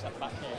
set back here.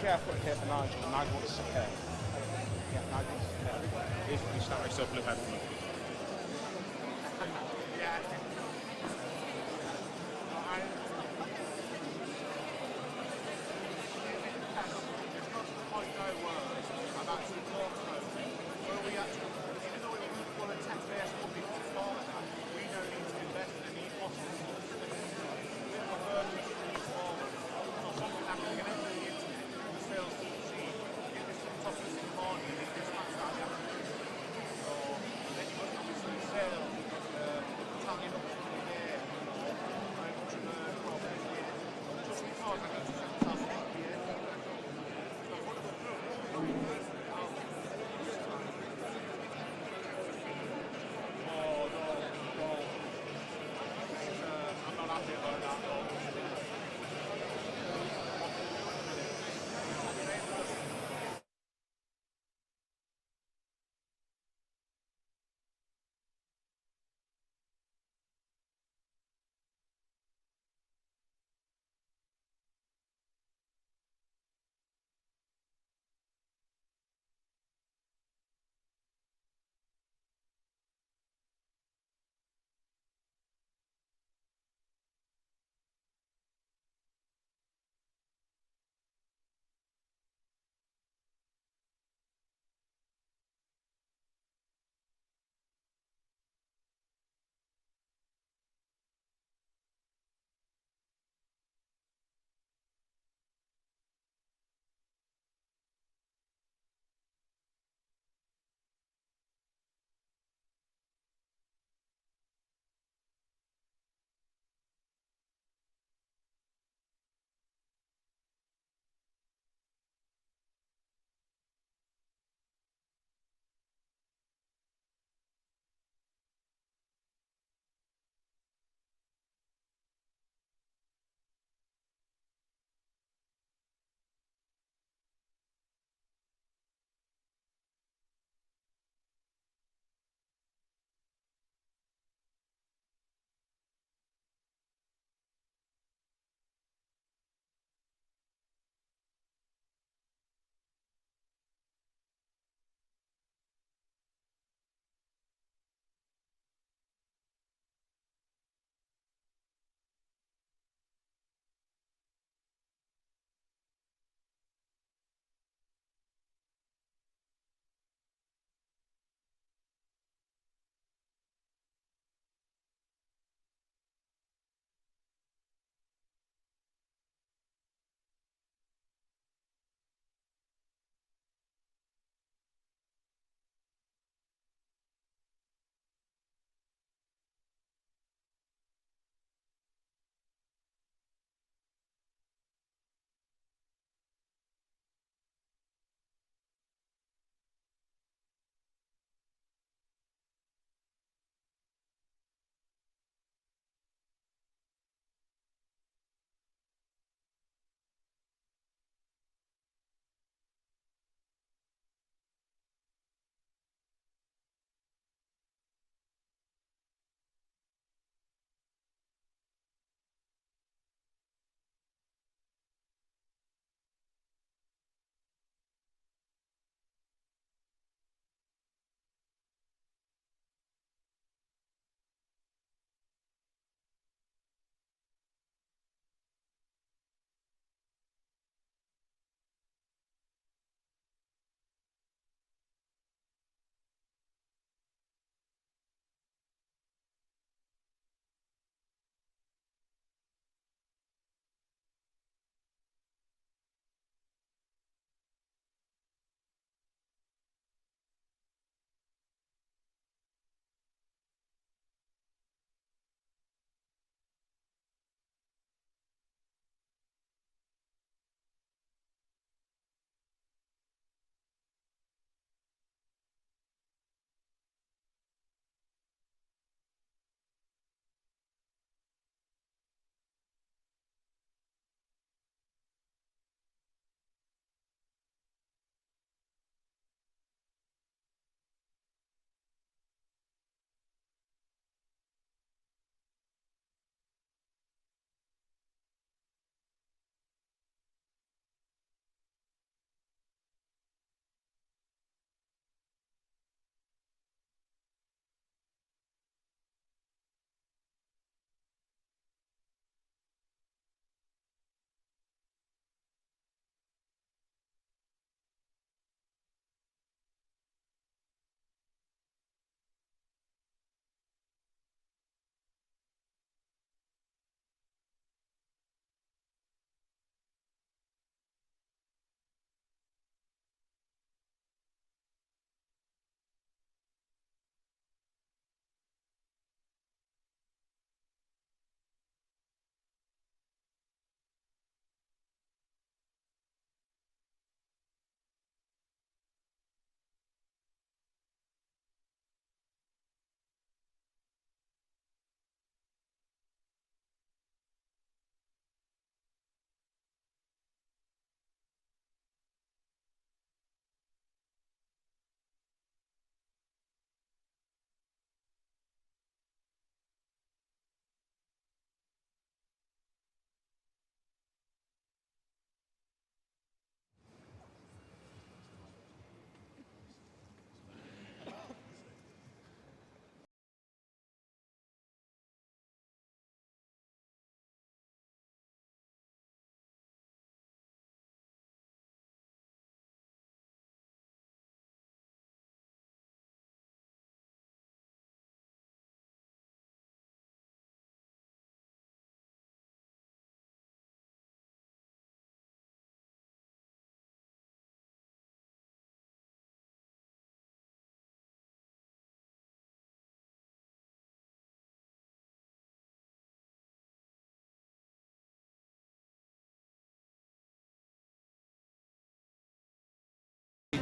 Chair put here for Nigel. Nigel wants to sit here. Yeah, Nigel wants to sit here. You start yourself a little bit. Yeah. I've actually talked about where we actually, even though we want to tech-based company for that, we don't need to invest in any possible sales to see, get this top of the morning, get this match out. So then you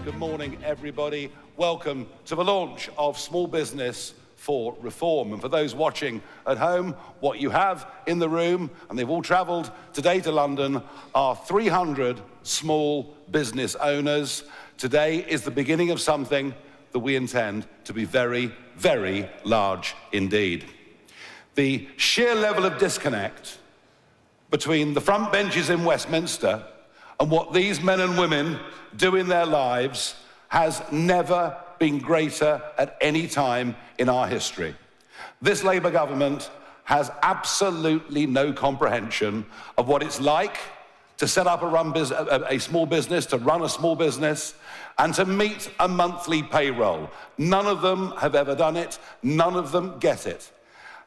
Good morning, everybody. Welcome to the launch of Small Business for Reform. And for those watching at home, what you have in the room, and they've all travelled today to London, are 300 small business owners. Today is the beginning of something that we intend to be very, very large indeed. The sheer level of disconnect between the front benches in Westminster and what these men and women do in their lives has never been greater at any time in our history. This Labour government has absolutely no comprehension of what it's like to set up a small business, to run a small business, and to meet a monthly payroll. None of them have ever done it. None of them get it.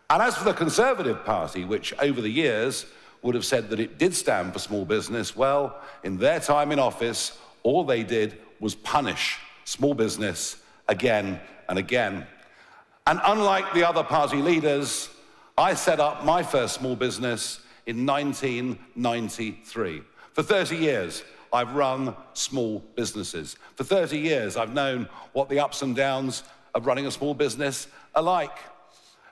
And as for the Conservative Party, which over the years would have said that it did stand for small business, well, in their time in office, all they did was punish small business again and again. And unlike the other party leaders, I set up my first small business in 1993. For 30 years, I've run small businesses. For 30 years, I've known what the ups and downs of running a small business are like.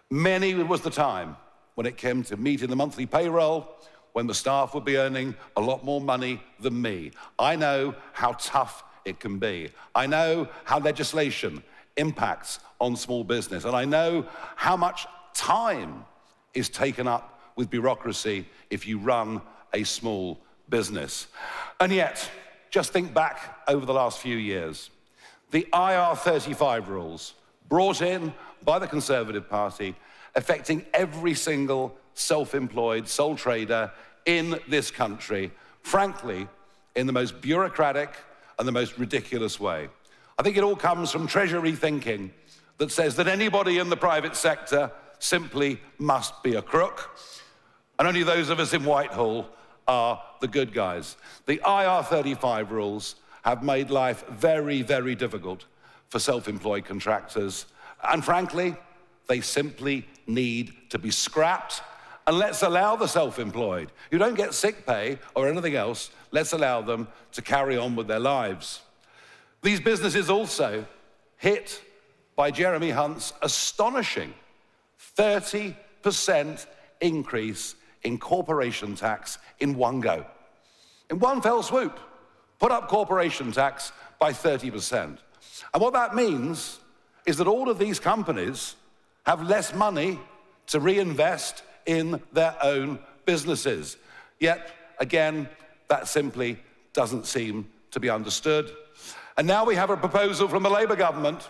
Many was the time when it came to meeting the monthly payroll, when the staff would be earning a lot more money than me. I know how tough it can be. I know how legislation impacts on small business, and I know how much time is taken up with bureaucracy if you run a small business. And yet, just think back over the last few years. The IR35 rules brought in by the Conservative Party, affecting every single self-employed sole trader in this country, frankly, in the most bureaucratic and the most ridiculous way. I think it all comes from Treasury thinking that says that anybody in the private sector simply must be a crook, and only those of us in Whitehall are the good guys. The IR35 rules have made life very, very difficult for self-employed contractors, and frankly, they simply need to be scrapped. And let's allow the self-employed, who don't get sick pay or anything else, let's allow them to carry on with their lives. These businesses also hit by Jeremy Hunt's astonishing 30% increase in corporation tax in one go. In one fell swoop, put up corporation tax by 30%. And what that means is that all of these companies have less money to reinvest in their own businesses. Yet, again, that simply doesn't seem to be understood. And now we have a proposal from the Labour government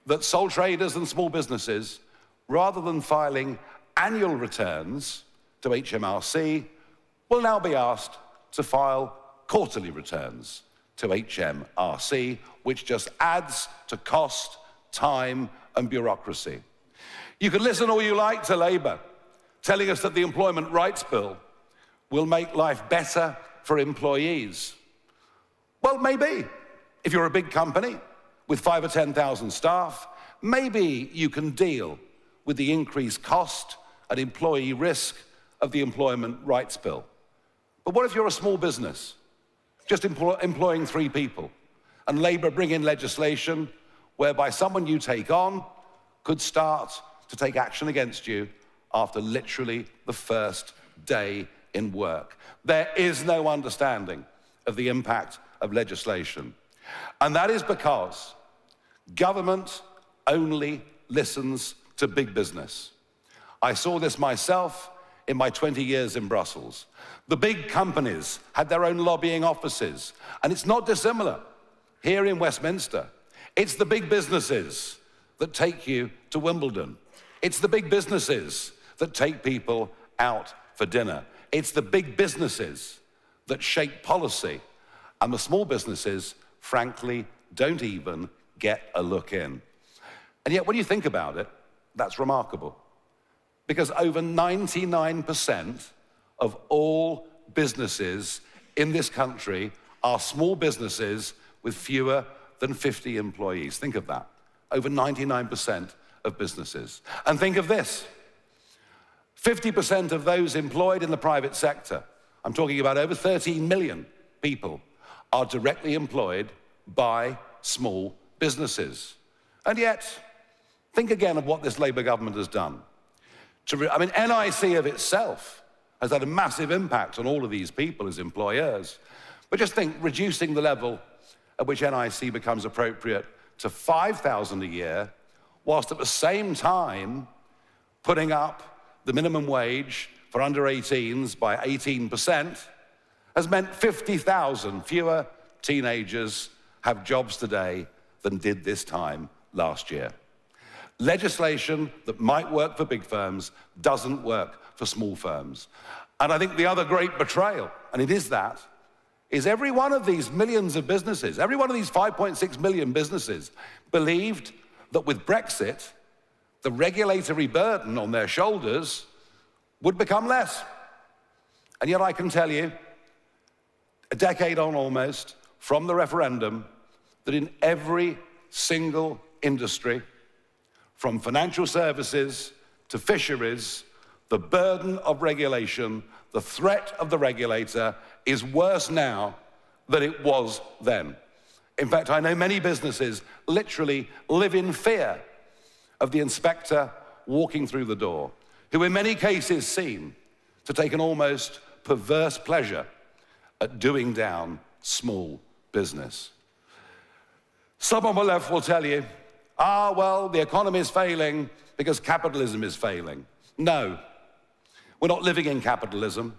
that sole traders and small businesses, rather than filing annual returns to HMRC, will now be asked to file quarterly returns to HMRC, which just adds to cost, time, and bureaucracy. You can listen all you like to Labour, telling us that the Employment Rights Bill will make life better for employees. Well, maybe. If you're a big company with 5,000 or 10,000 staff, maybe you can deal with the increased cost and employee risk of the Employment Rights Bill. But what if you're a small business, just employing 3 people, and Labour bring in legislation whereby someone you take on could start to take action against you after literally the first day in work? There is no understanding of the impact of legislation. And that is because government only listens to big business. I saw this myself in my 20 years in Brussels. The big companies had their own lobbying offices, and it's not dissimilar here in Westminster. It's the big businesses that take you to Wimbledon. It's the big businesses that take people out for dinner. It's the big businesses that shape policy, and the small businesses, frankly, don't even get a look in. And yet, when you think about it, that's remarkable, because over 99% of all businesses in this country are small businesses with fewer than 50 employees. Think of that. Over 99% of businesses. And think of this. 50% of those employed in the private sector, I'm talking about over 13 million people, are directly employed by small businesses. And yet, think again of what this Labour government has done. NIC of itself has had a massive impact on all of these people as employers. But just think, reducing the level at which NIC becomes appropriate to $5,000 a year, whilst at the same time putting up the minimum wage for under 18s by 18%, has meant 50,000 fewer teenagers have jobs today than did this time last year. Legislation that might work for big firms doesn't work for small firms. And I think the other great betrayal, and it is that, is every one of these millions of businesses, every one of these 5.6 million businesses believed that with Brexit, the regulatory burden on their shoulders would become less. And yet I can tell you, a decade on almost, from the referendum, that in every single industry, from financial services to fisheries, the burden of regulation, the threat of the regulator is worse now than it was then. In fact, I know many businesses literally live in fear of the inspector walking through the door, who in many cases seem to take an almost perverse pleasure at doing down small business. Some on the left will tell you, well, the economy is failing because capitalism is failing. No, we're not living in capitalism.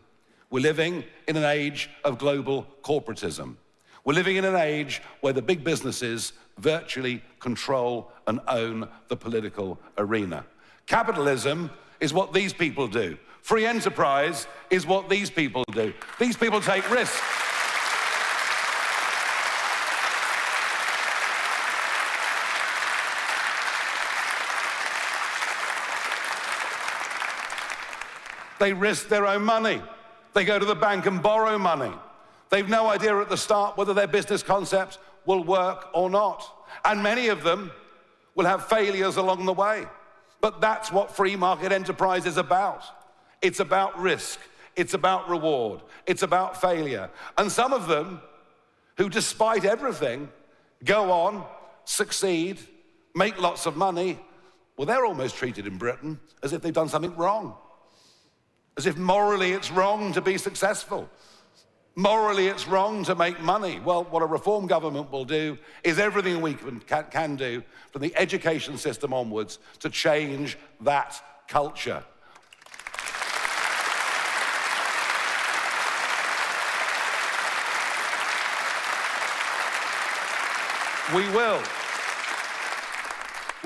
We're living in an age of global corporatism. We're living in an age where the big businesses virtually control and own the political arena. Capitalism is what these people do. Free enterprise is what these people do. These people take risks. They risk their own money. They go to the bank and borrow money. They've no idea at the start whether their business concept will work or not. And many of them will have failures along the way. But that's what free market enterprise is about. It's about risk. It's about reward. It's about failure. And some of them, who despite everything, go on, succeed, make lots of money, well, they're almost treated in Britain as if they've done something wrong. As if morally it's wrong to be successful. Morally it's wrong to make money. Well, what a reform government will do is everything we can do from the education system onwards to change that culture. We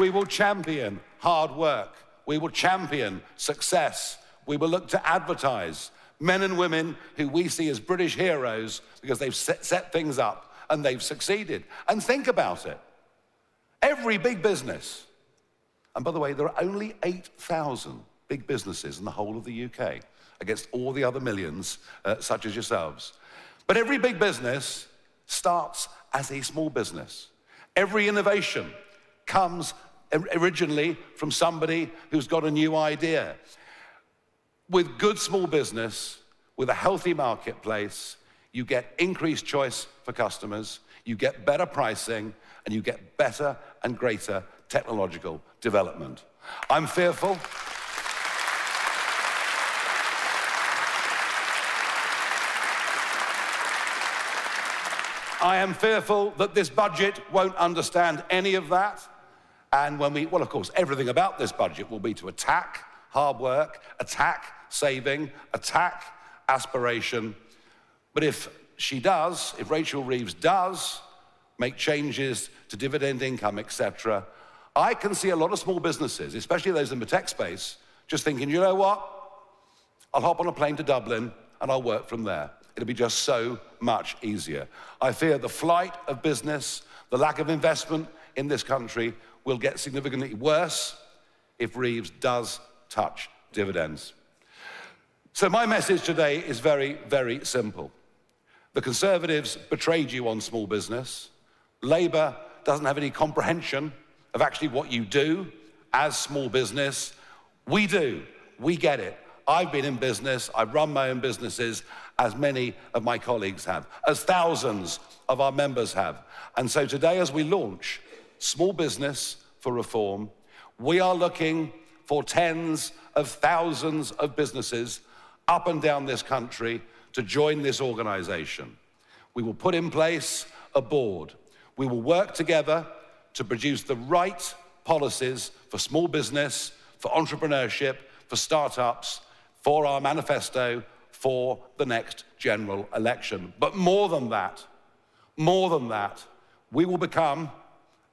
will champion hard work. We will champion success. We will look to advertise men and women who we see as British heroes because they've set things up and they've succeeded. And think about it. Every big business, and by the way, there are only 8,000 big businesses in the whole of the UK against all the other millions such as yourselves. But every big business starts as a small business. Every innovation comes originally from somebody who's got a new idea. With good small business, with a healthy marketplace, you get increased choice for customers, you get better pricing, and you get better and greater technological development. I'm fearful. I am fearful that this budget won't understand any of that. And well, of course, everything about this budget will be to attack hard work, attack saving, attack aspiration. But if Rachel Reeves does make changes to dividend income, etc., I can see a lot of small businesses, especially those in the tech space, just thinking, you know what? I'll hop on a plane to Dublin and I'll work from there. It'll be just so much easier. I fear the flight of business, the lack of investment in this country will get significantly worse if Reeves does touch dividends. So my message today is very, very simple. The Conservatives betrayed you on small business. Labour doesn't have any comprehension of actually what you do as small business. We do. We get it. I've been in business, I've run my own businesses, as many of my colleagues have, as thousands of our members have. And so today, as we launch Small Business for Reform, we are looking for tens of thousands of businesses up and down this country to join this organization. We will put in place a board. We will work together to produce the right policies for small business, for entrepreneurship, for startups, for our manifesto, for the next general election. But more than that, we will become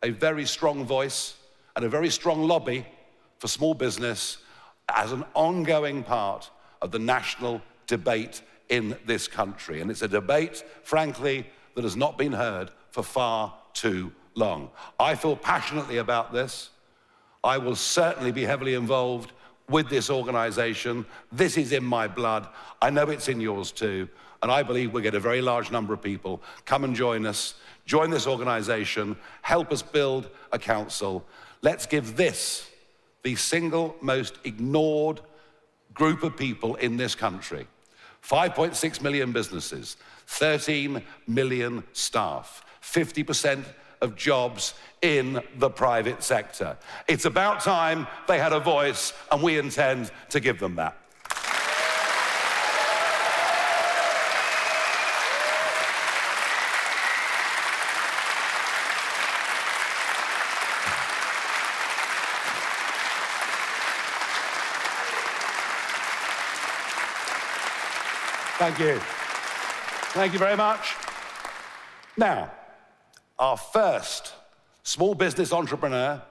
a very strong voice and a very strong lobby for small business as an ongoing part of the national debate in this country. And it's a debate, frankly, that has not been heard for far too long. I feel passionately about this. I will certainly be heavily involved with this organization. This is in my blood. I know it's in yours too. And I believe we'll get a very large number of people. Come and join us, join this organization, help us build a council. Let's give this the single most ignored group of people in this country. 5.6 million businesses, 13 million staff, 50% of jobs in the private sector. It's about time they had a voice, and we intend to give them that. Thank you. Thank you very much. Now, our first small business entrepreneur,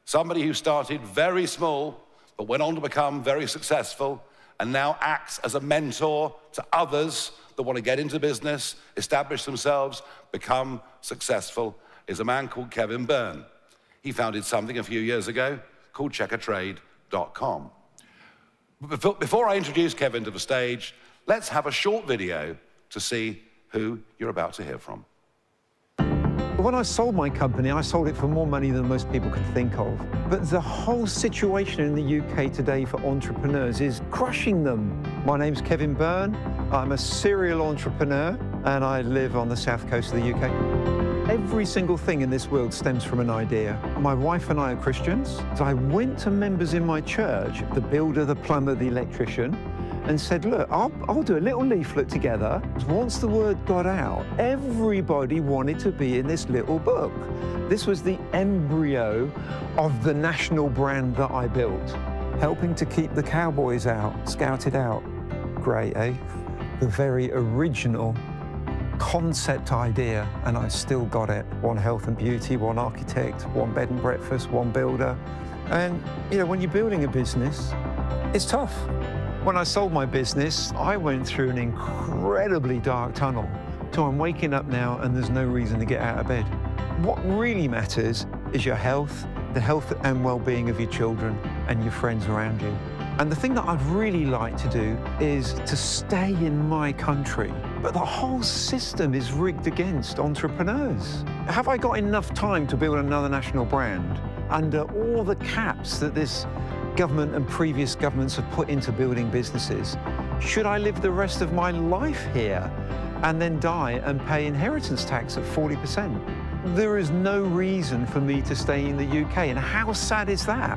somebody who started very small, but went on to become very successful, and now acts as a mentor to others that want to get into business, establish themselves, become successful, is a man called Kevin Byrne. He founded something a few years ago called checkertrade.com. Before I introduce Kevin to the stage, let's have a short video to see who you're about to hear from. When I sold my company, I sold it for more money than most people could think of. But the whole situation in the UK today for entrepreneurs is crushing them. My name's Kevin Byrne. I'm a serial entrepreneur, and I live on the south coast of the UK. Every single thing in this world stems from an idea. My wife and I are Christians, so I went to members in my church, the builder, the plumber, the electrician, and said, look, I'll do a little leaflet together. Once the word got out, everybody wanted to be in this little book. This was the embryo of the national brand that I built, helping to keep the cowboys out, scouted out. Great, eh? The very original concept idea, and I still got it. One health and beauty, one architect, one bed and breakfast, one builder. And, you know, when you're building a business, it's tough. When I sold my business, I went through an incredibly dark tunnel. So I'm waking up now and there's no reason to get out of bed. What really matters is your health, the health and well-being of your children and your friends around you. And the thing that I'd really like to do is to stay in my country. But the whole system is rigged against entrepreneurs. Have I got enough time to build another national brand under all the caps that this government and previous governments have put into building businesses? Should I live the rest of my life here and then die and pay inheritance tax at 40%? There is no reason for me to stay in the UK, and how sad is that?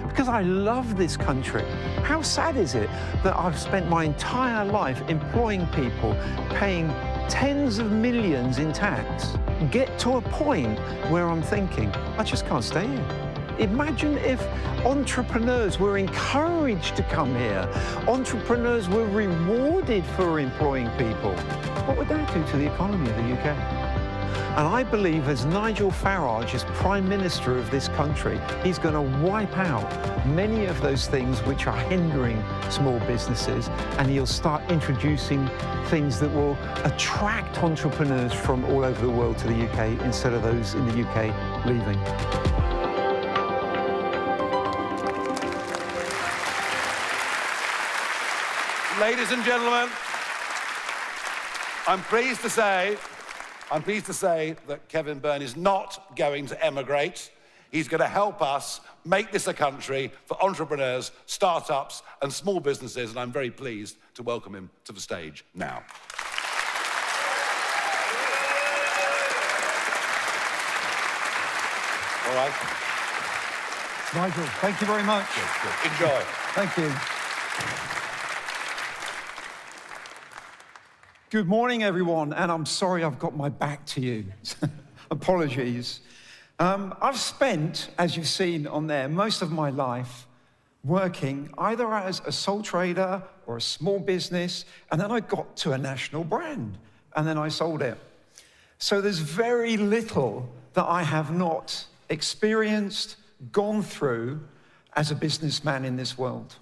Because I love this country. How sad is it that I've spent my entire life employing people, paying tens of millions in tax, get to a point where I'm thinking, I just can't stay here. Imagine if entrepreneurs were encouraged to come here, entrepreneurs were rewarded for employing people. What would that do to the economy of the UK? And I believe as Nigel Farage is Prime Minister of this country, he's going to wipe out many of those things which are hindering small businesses, and he'll start introducing things that will attract entrepreneurs from all over the world to the UK instead of those in the UK leaving. Ladies and gentlemen, I'm pleased to say that Kevin Byrne is not going to emigrate. He's going to help us make this a country for entrepreneurs, startups, and small businesses, and I'm very pleased to welcome him to the stage now. All right. Nigel, thank you very much. Good. Enjoy. Thank you. Good morning, everyone, and I'm sorry I've got my back to you. Apologies. I've spent, as you've seen on there, most of my life working either as a sole trader or a small business, and then I got to a national brand, and then I sold it. So there's very little that I have not experienced, gone through as a businessman in this world.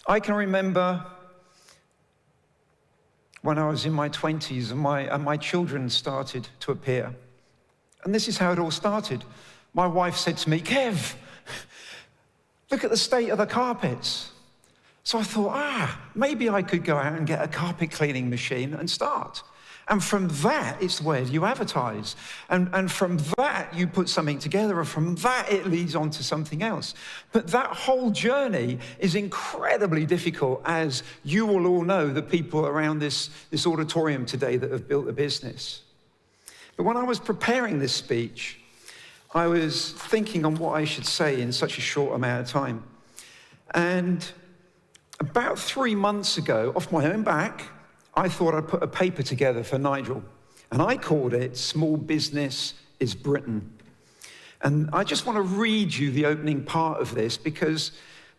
I can remember when I was in my 20s and my children started to appear. And this is how it all started. My wife said to me, Kev, look at the state of the carpets. So I thought, maybe I could go out and get a carpet cleaning machine and start. And from that, it's where you advertise. And from that, you put something together. And from that, it leads on to something else. But that whole journey is incredibly difficult, as you will all know, the people around this auditorium today that have built a business. But when I was preparing this speech, I was thinking on what I should say in such a short amount of time. And about 3 months ago, off my own back, I thought I'd put a paper together for Nigel, and I called it Small Business is Britain. And I just want to read you the opening part of this because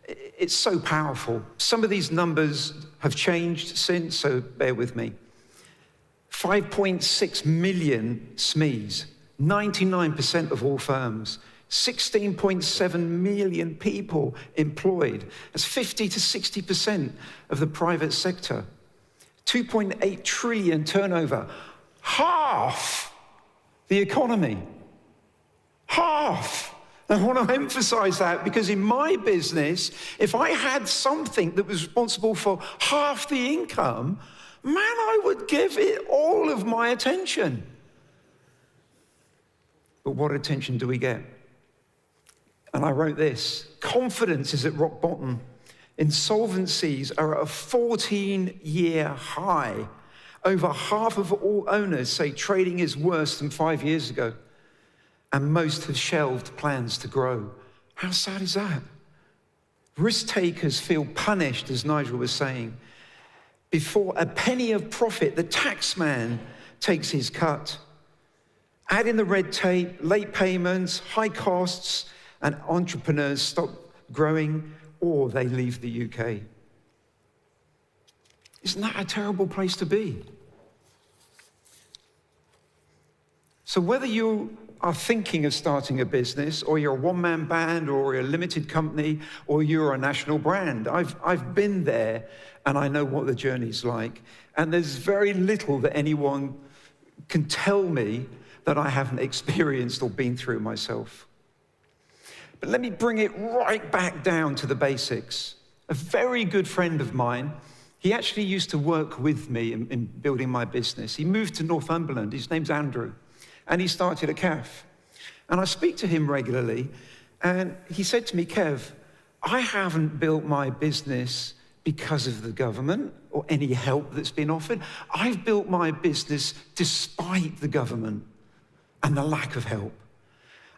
it's so powerful. Some of these numbers have changed since, so bear with me. 5.6 million SMEs, 99% of all firms, 16.7 million people employed. That's 50 to 60% of the private sector. 2.8 trillion turnover, half the economy, half. I want to emphasize that because in my business, if I had something that was responsible for half the income, man, I would give it all of my attention. But what attention do we get? And I wrote this: confidence is at rock bottom. Insolvencies are at a 14-year high. Over half of all owners say trading is worse than 5 years ago. And most have shelved plans to grow. How sad is that? Risk takers feel punished, as Nigel was saying. Before a penny of profit, the tax man takes his cut. Add in the red tape, late payments, high costs, and entrepreneurs stop growing, or they leave the UK. Isn't that a terrible place to be? So whether you are thinking of starting a business, or you're a one-man band, or you're a limited company, or you're a national brand, I've been there, and I know what the journey's like. And there's very little that anyone can tell me that I haven't experienced or been through myself. But let me bring it right back down to the basics. A very good friend of mine, he actually used to work with me in building my business. He moved to Northumberland. His name's Andrew, and he started a cafe. And I speak to him regularly, and he said to me, Kev, I haven't built my business because of the government or any help that's been offered. I've built my business despite the government and the lack of help.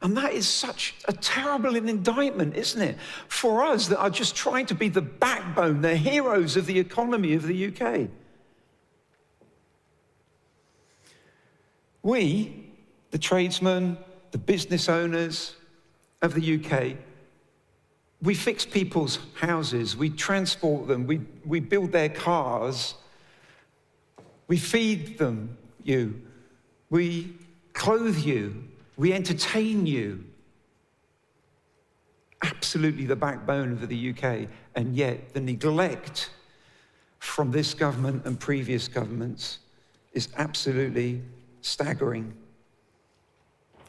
And that is such a terrible indictment, isn't it? For us that are just trying to be the backbone, the heroes of the economy of the UK. We, the tradesmen, the business owners of the UK, we fix people's houses, we transport them, we build their cars, we feed them, we clothe you, we entertain you. Absolutely the backbone of the UK, and yet the neglect from this government and previous governments is absolutely staggering.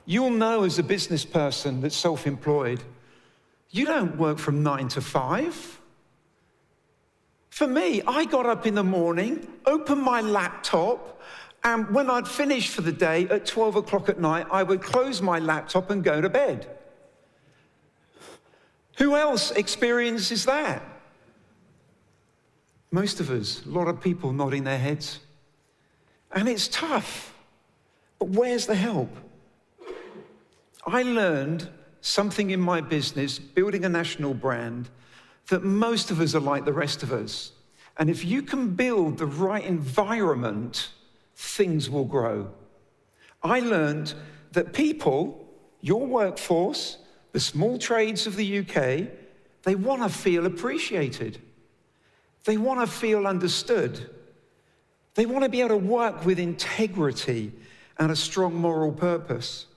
You'll know as a business person that's self-employed, you don't work from 9 to 5. For me, I got up in the morning, opened my laptop, And when I'd finished for the day at 12 o'clock at night, I would close my laptop and go to bed. Who else experiences that? Most of us, a lot of people nodding their heads. And it's tough, but where's the help? I learned something in my business, building a national brand, that most of us are like the rest of us. And if you can build the right environment, things will grow. I learned that people, your workforce, the small trades of the UK, they want to feel appreciated. They want to feel understood. They want to be able to work with integrity and a strong moral purpose.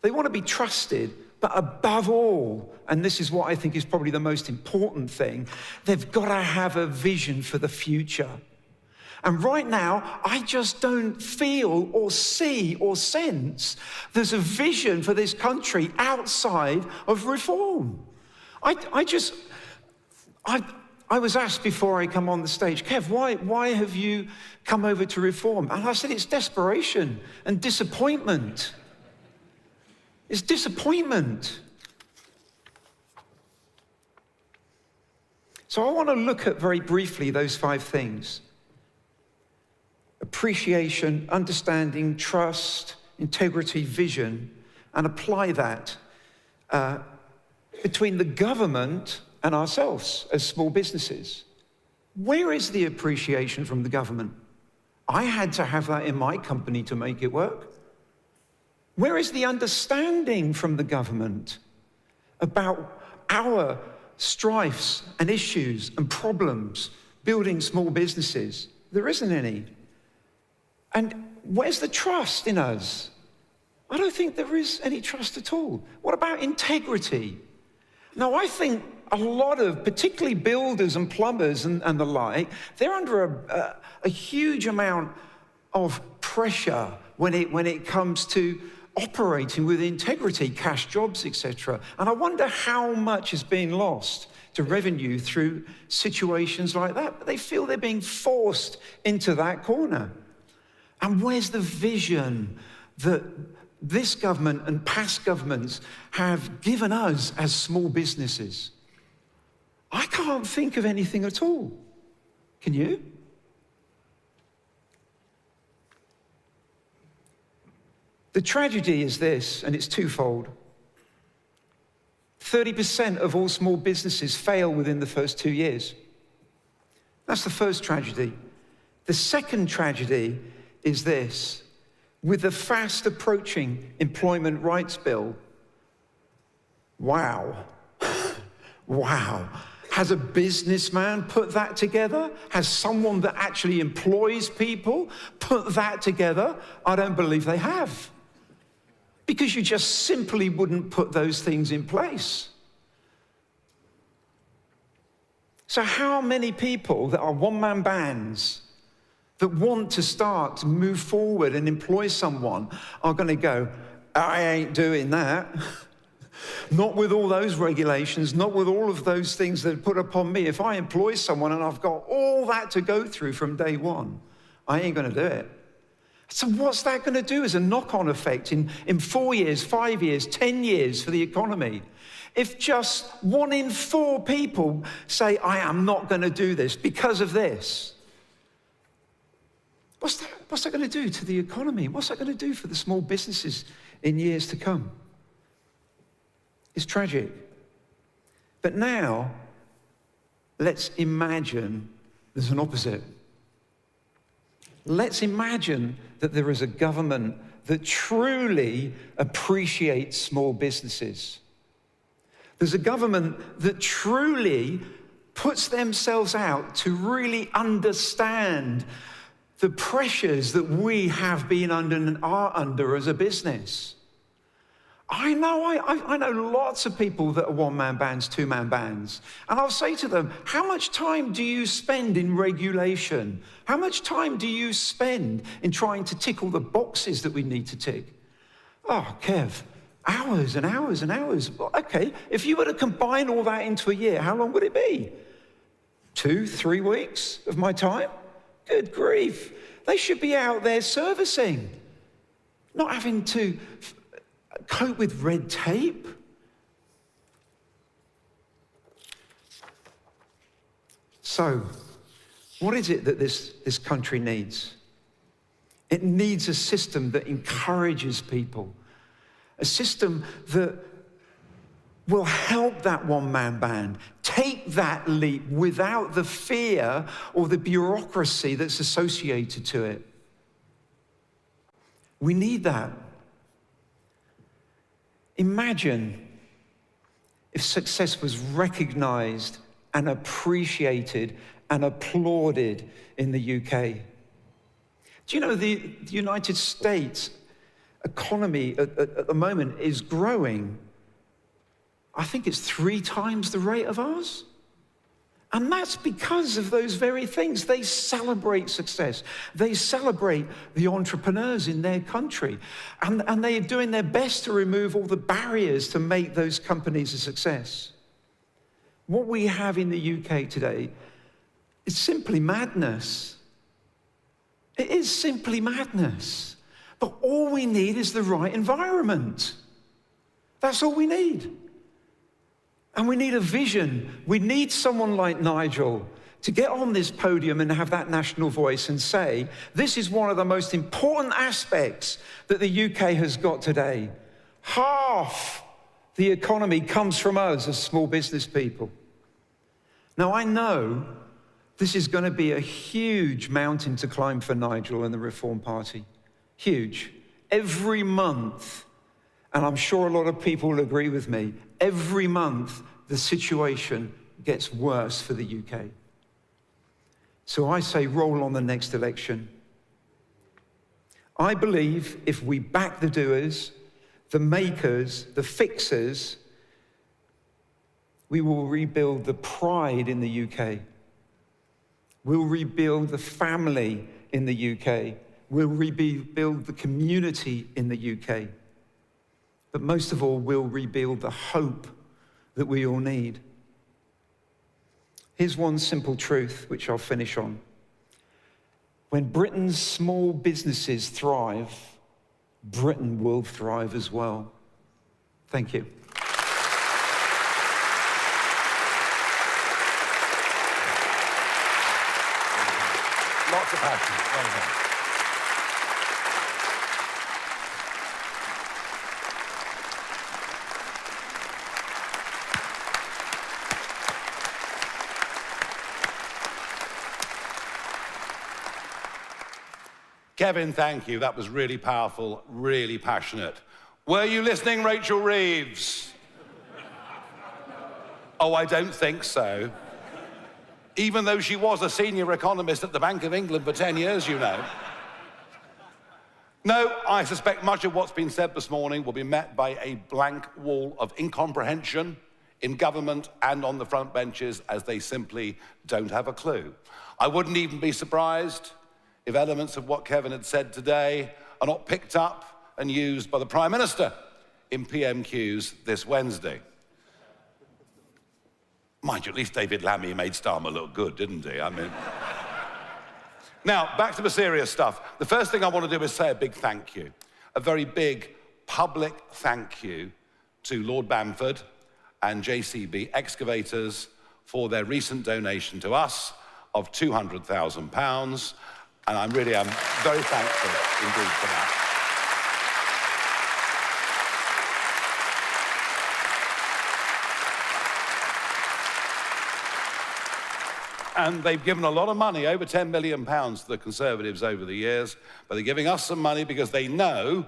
They want to be trusted, but above all, and this is what I think is probably the most important thing, they've got to have a vision for the future. And right now, I just don't feel or see or sense there's a vision for this country outside of reform. I was asked before I come on the stage, Kev, why have you come over to reform? And I said, it's desperation and disappointment. It's disappointment. So I want to look at very briefly those 5 things. Appreciation, understanding, trust, integrity, vision, and apply that between the government and ourselves as small businesses. Where is the appreciation from the government? I had to have that in my company to make it work. Where is the understanding from the government about our strifes and issues and problems building small businesses? There isn't any. And where's the trust in us? I don't think there is any trust at all. What about integrity? Now, I think a lot of, particularly builders and plumbers and the like, they're under a huge amount of pressure when it comes to operating with integrity, cash jobs, etc. And I wonder how much is being lost to revenue through situations like that. But they feel they're being forced into that corner. And where's the vision that this government and past governments have given us as small businesses? I can't think of anything at all. Can you? The tragedy is this, and it's twofold. 30% of all small businesses fail within the first 2 years. That's the first tragedy. The second tragedy is this. With the fast approaching employment rights bill, wow. Has a businessman put that together? Has someone that actually employs people put that together? I don't believe they have. Because you just simply wouldn't put those things in place. So how many people that are one-man bands that want to start to move forward and employ someone are going to go, I ain't doing that. Not with all those regulations, not with all of those things that are put upon me. If I employ someone and I've got all that to go through from day one, I ain't going to do it. So what's that going to do as a knock-on effect in 4 years, 5 years, 10 years for the economy? If just 1 in 4 people say, I am not going to do this because of this, what's that going to do to the economy? What's that going to do for the small businesses in years to come? It's tragic. But now, let's imagine there's an opposite. Let's imagine that there is a government that truly appreciates small businesses. There's a government that truly puts themselves out to really understand the pressures that we have been under and are under as a business. I know lots of people that are one-man bands, two-man bands. And I'll say to them, how much time do you spend in regulation? How much time do you spend in trying to tick all the boxes that we need to tick? Oh, Kev, hours and hours and hours. Well, okay, if you were to combine all that into a year, how long would it be? 2, 3 weeks of my time? Good grief. They should be out there servicing, not having to cope with red tape. So, what is it that this country needs? It needs a system that encourages people, a system that will help that one-man band take that leap without the fear or the bureaucracy that's associated to it. We need that. Imagine if success was recognized and appreciated and applauded in the UK. Do you know the United States economy at the moment is growing? I think it's 3 times the rate of ours. And that's because of those very things. They celebrate success. They celebrate the entrepreneurs in their country. And they are doing their best to remove all the barriers to make those companies a success. What we have in the UK today is simply madness. It is simply madness. But all we need is the right environment. That's all we need. And we need a vision. We need someone like Nigel to get on this podium and have that national voice and say, this is one of the most important aspects that the UK has got today. Half the economy comes from us as small business people. Now, I know this is going to be a huge mountain to climb for Nigel and the Reform Party. Huge. Every month, and I'm sure a lot of people will agree with me, every month the situation gets worse for the UK. So I say roll on the next election. I believe if we back the doers, the makers, the fixers, we will rebuild the pride in the UK. We'll rebuild the family in the UK. We'll rebuild the community in the UK. But most of all, we'll rebuild the hope that we all need. Here's one simple truth, which I'll finish on. When Britain's small businesses thrive, Britain will thrive as well. Thank you. Lots of passion. Well done. Kevin, thank you. That was really powerful, really passionate. Were you listening, Rachel Reeves? Oh, I don't think so. Even though she was a senior economist at the Bank of England for 10 years, you know. No, I suspect much of what's been said this morning will be met by a blank wall of incomprehension in government and on the front benches, as they simply don't have a clue. I wouldn't even be surprised if elements of what Kevin had said today are not picked up and used by the Prime Minister in PMQs this Wednesday. Mind you, at least David Lammy made Starmer look good, didn't he? I mean... Now, back to the serious stuff. The first thing I want to do is say a big thank you. A very big public thank you to Lord Bamford and JCB Excavators for their recent donation to us of £200,000. And I really am very thankful indeed for that. And they've given a lot of money, over £10 million to the Conservatives over the years, but they're giving us some money because they know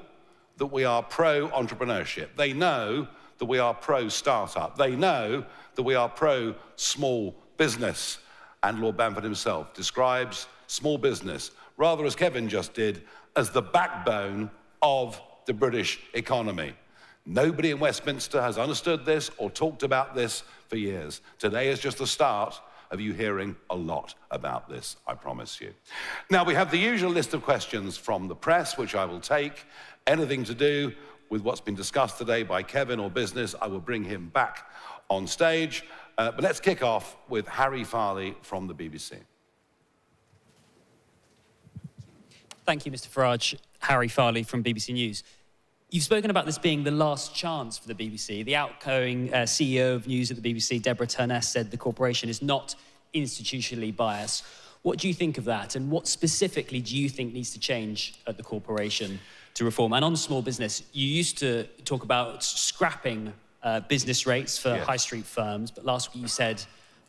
that we are pro-entrepreneurship. They know that we are pro-startup. They know that we are pro-small business. And Lord Bamford himself describes small business, rather as Kevin just did, as the backbone of the British economy. Nobody in Westminster has understood this or talked about this for years. Today is just the start of you hearing a lot about this, I promise you. Now, we have the usual list of questions from the press, which I will take. Anything to do with what's been discussed today by Kevin or business, I will bring him back on stage. But let's kick off with Harry Farley from the BBC. Thank you, Mr. Farage. Harry Farley from BBC News. You've spoken about this being the last chance for the BBC. The outgoing CEO of News at the BBC, Deborah Turness, said the corporation is not institutionally biased. What do you think of that? And what specifically do you think needs to change at the corporation to reform? And on small business, you used to talk about scrapping business rates for high street firms, but last week you said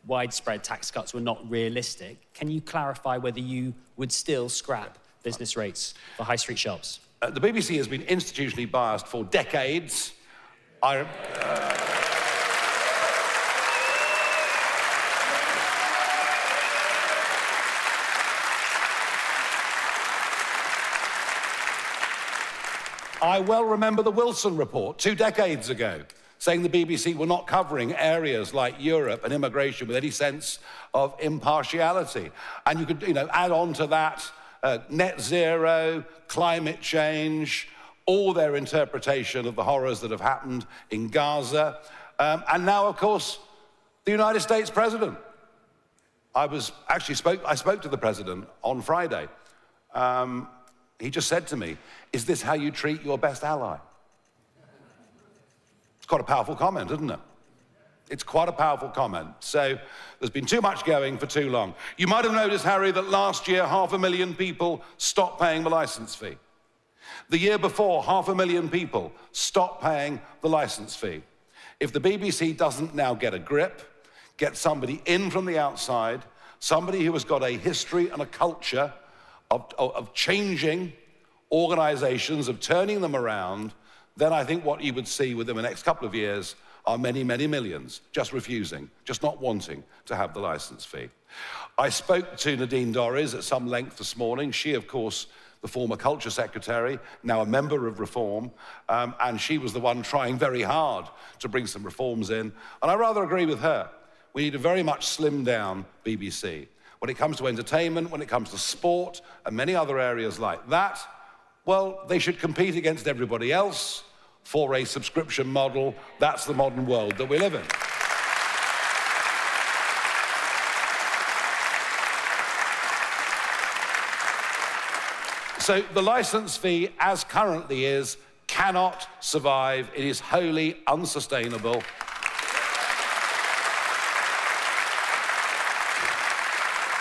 widespread tax cuts were not realistic. Can you clarify whether you would still scrap business rates for high street shops? The BBC has been institutionally biased for decades. I well remember the Wilson report 2 decades ago, saying the BBC were not covering areas like Europe and immigration with any sense of impartiality. And you could, add on to that net zero, climate change, all their interpretation of the horrors that have happened in Gaza. And now, of course, the United States president. I spoke to the president on Friday. He just said to me, "Is this how you treat your best ally?" It's quite a powerful comment, isn't it? It's quite a powerful comment. So there's been too much going for too long. You might have noticed, Harry, that last year 500,000 people stopped paying the licence fee. The year before, 500,000 people stopped paying the licence fee. If the BBC doesn't now get a grip, get somebody in from the outside, somebody who has got a history and a culture of changing organisations, of turning them around, then I think what you would see within the next couple of years are many, many millions just refusing, just not wanting to have the licence fee. I spoke to Nadine Dorries at some length this morning. She, of course, the former Culture Secretary, now a member of Reform, and she was the one trying very hard to bring some reforms in. And I rather agree with her. We need to very much slim down BBC. When it comes to entertainment, when it comes to sport, and many other areas like that, well, they should compete against everybody else for a subscription model. That's the modern world that we live in. So the licence fee, as currently is, cannot survive. It is wholly unsustainable.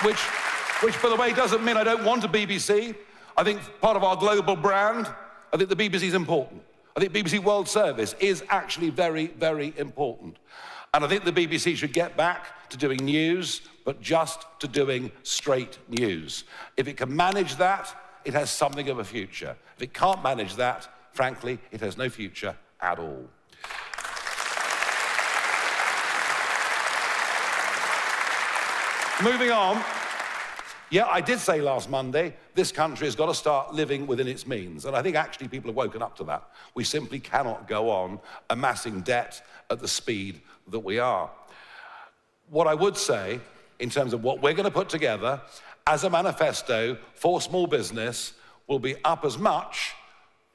Which, by the way, doesn't mean I don't want a BBC. I think part of our global brand, I think the BBC is important. I think BBC World Service is actually very, very important. And I think the BBC should get back to doing news, but just to doing straight news. If it can manage that, it has something of a future. If it can't manage that, frankly, it has no future at all. Moving on. Yeah, I did say last Monday, this country has got to start living within its means. And I think actually people have woken up to that. We simply cannot go on amassing debt at the speed that we are. What I would say, in terms of what we're going to put together as a manifesto for small business, will be up as much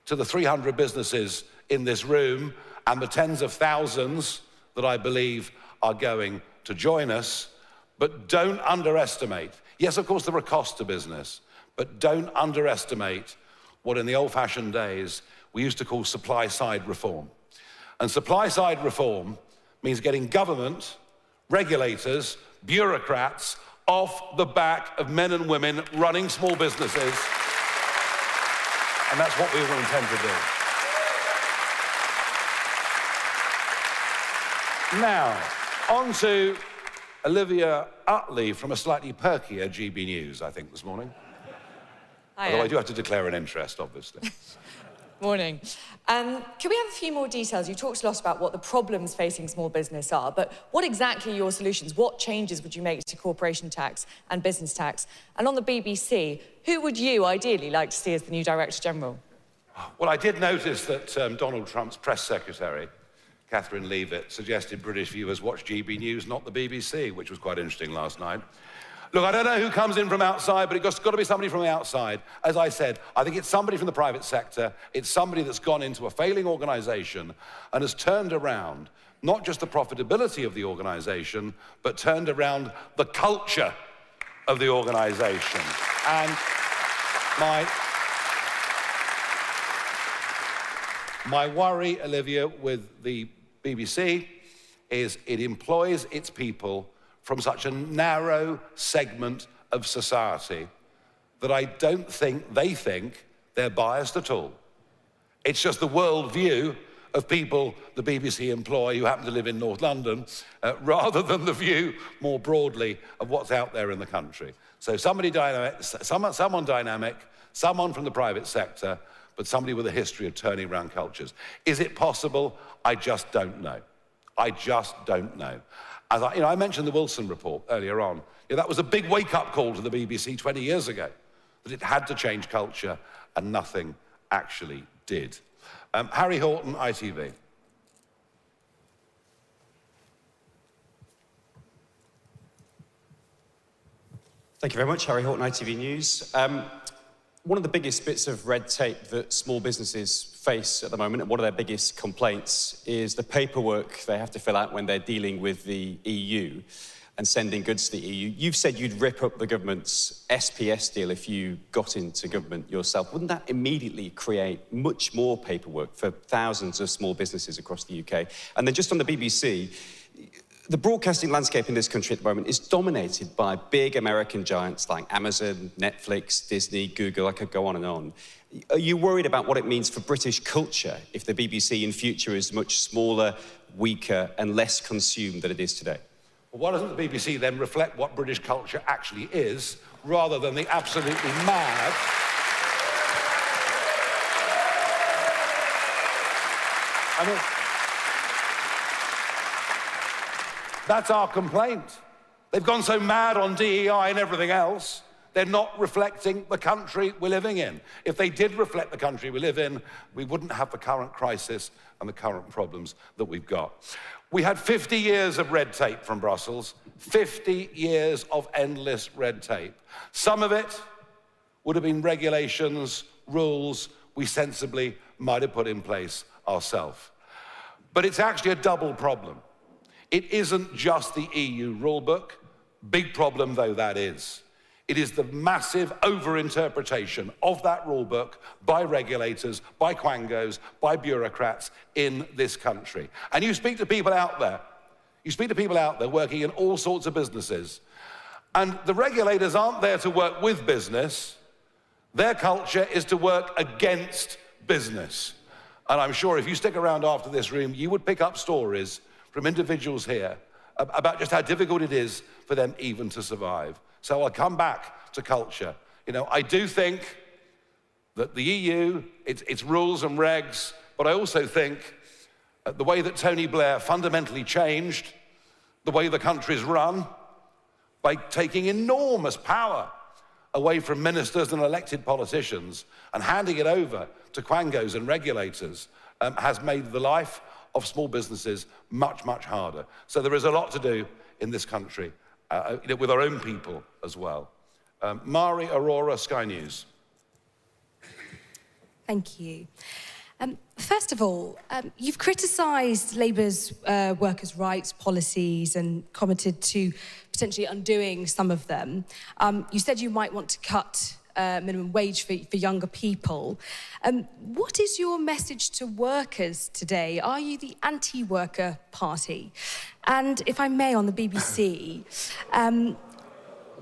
to the 300 businesses in this room and the tens of thousands that I believe are going to join us. But don't underestimate. Yes, of course, there are costs to business, but don't underestimate what in the old-fashioned days we used to call supply-side reform. And supply-side reform means getting government, regulators, bureaucrats off the back of men and women running small businesses. And that's what we will intend to do. Now, on to Olivia Utley from a slightly perkier GB News, I think, this morning. Hiya. Although I do have to declare an interest, obviously. Morning. Can we have a few more details? You talked a lot about what the problems facing small business are, but what exactly are your solutions? What changes would you make to corporation tax and business tax? And on the BBC, who would you ideally like to see as the new Director General? Well, I did notice that Donald Trump's press secretary, Catherine Leavitt, suggested British viewers watch GB News, not the BBC, which was quite interesting last night. Look, I don't know who comes in from outside, but it's got to be somebody from the outside. As I said, I think it's somebody from the private sector. It's somebody that's gone into a failing organisation and has turned around not just the profitability of the organisation, but turned around the culture of the organisation. And my My worry, Olivia, with the BBC is it employs its people from such a narrow segment of society that I don't think they think they're biased at all. It's just the worldview of people the BBC employ who happen to live in North London, rather than the view more broadly of what's out there in the country. So somebody dynamic, someone dynamic, someone from the private sector, but somebody with a history of turning around cultures. Is it possible? I just don't know. I just don't know. As I mentioned the Wilson report earlier on. That was a big wake-up call to the BBC 20 years ago, that it had to change culture, and nothing actually did. Harry Horton, ITV. Thank you very much, Harry Horton, ITV News. One of the biggest bits of red tape that small businesses face at the moment, and one of their biggest complaints, is the paperwork they have to fill out when they're dealing with the EU and sending goods to the EU. You've said you'd rip up the government's SPS deal if you got into government yourself. Wouldn't that immediately create much more paperwork for thousands of small businesses across the UK? And then just on the BBC, the broadcasting landscape in this country at the moment is dominated by big American giants like Amazon, Netflix, Disney, Google. I could go on and on. Are you worried about what it means for British culture if the BBC in future is much smaller, weaker, and less consumed than it is today? Well, why doesn't the BBC then reflect what British culture actually is, rather than the absolutely mad... I mean, that's our complaint. They've gone so mad on DEI and everything else, they're not reflecting the country we're living in. If they did reflect the country we live in, we wouldn't have the current crisis and the current problems that we've got. We had 50 years of red tape from Brussels, 50 years of endless red tape. Some of it would have been regulations, rules we sensibly might have put in place ourselves. But it's actually a double problem. It isn't just the EU rulebook, big problem though that is. It is the massive over-interpretation of that rulebook by regulators, by quangos, by bureaucrats in this country. And you speak to people out there, working in all sorts of businesses, and the regulators aren't there to work with business. Their culture is to work against business. And I'm sure if you stick around after this room, you would pick up stories from individuals here about just how difficult it is for them even to survive. So I'll come back to culture. I do think that the EU, its rules and regs, but I also think the way that Tony Blair fundamentally changed the way the country's run by taking enormous power away from ministers and elected politicians and handing it over to quangos and regulators has made the life of small businesses much, much harder. So there is a lot to do in this country, with our own people as well. Mari Aurora, Sky News. Thank you. First of all, you've criticised Labour's workers' rights policies and committed to potentially undoing some of them. You said you might want to cut minimum wage for younger people. What is your message to workers today? Are you the anti-worker party? And if I may, on the BBC,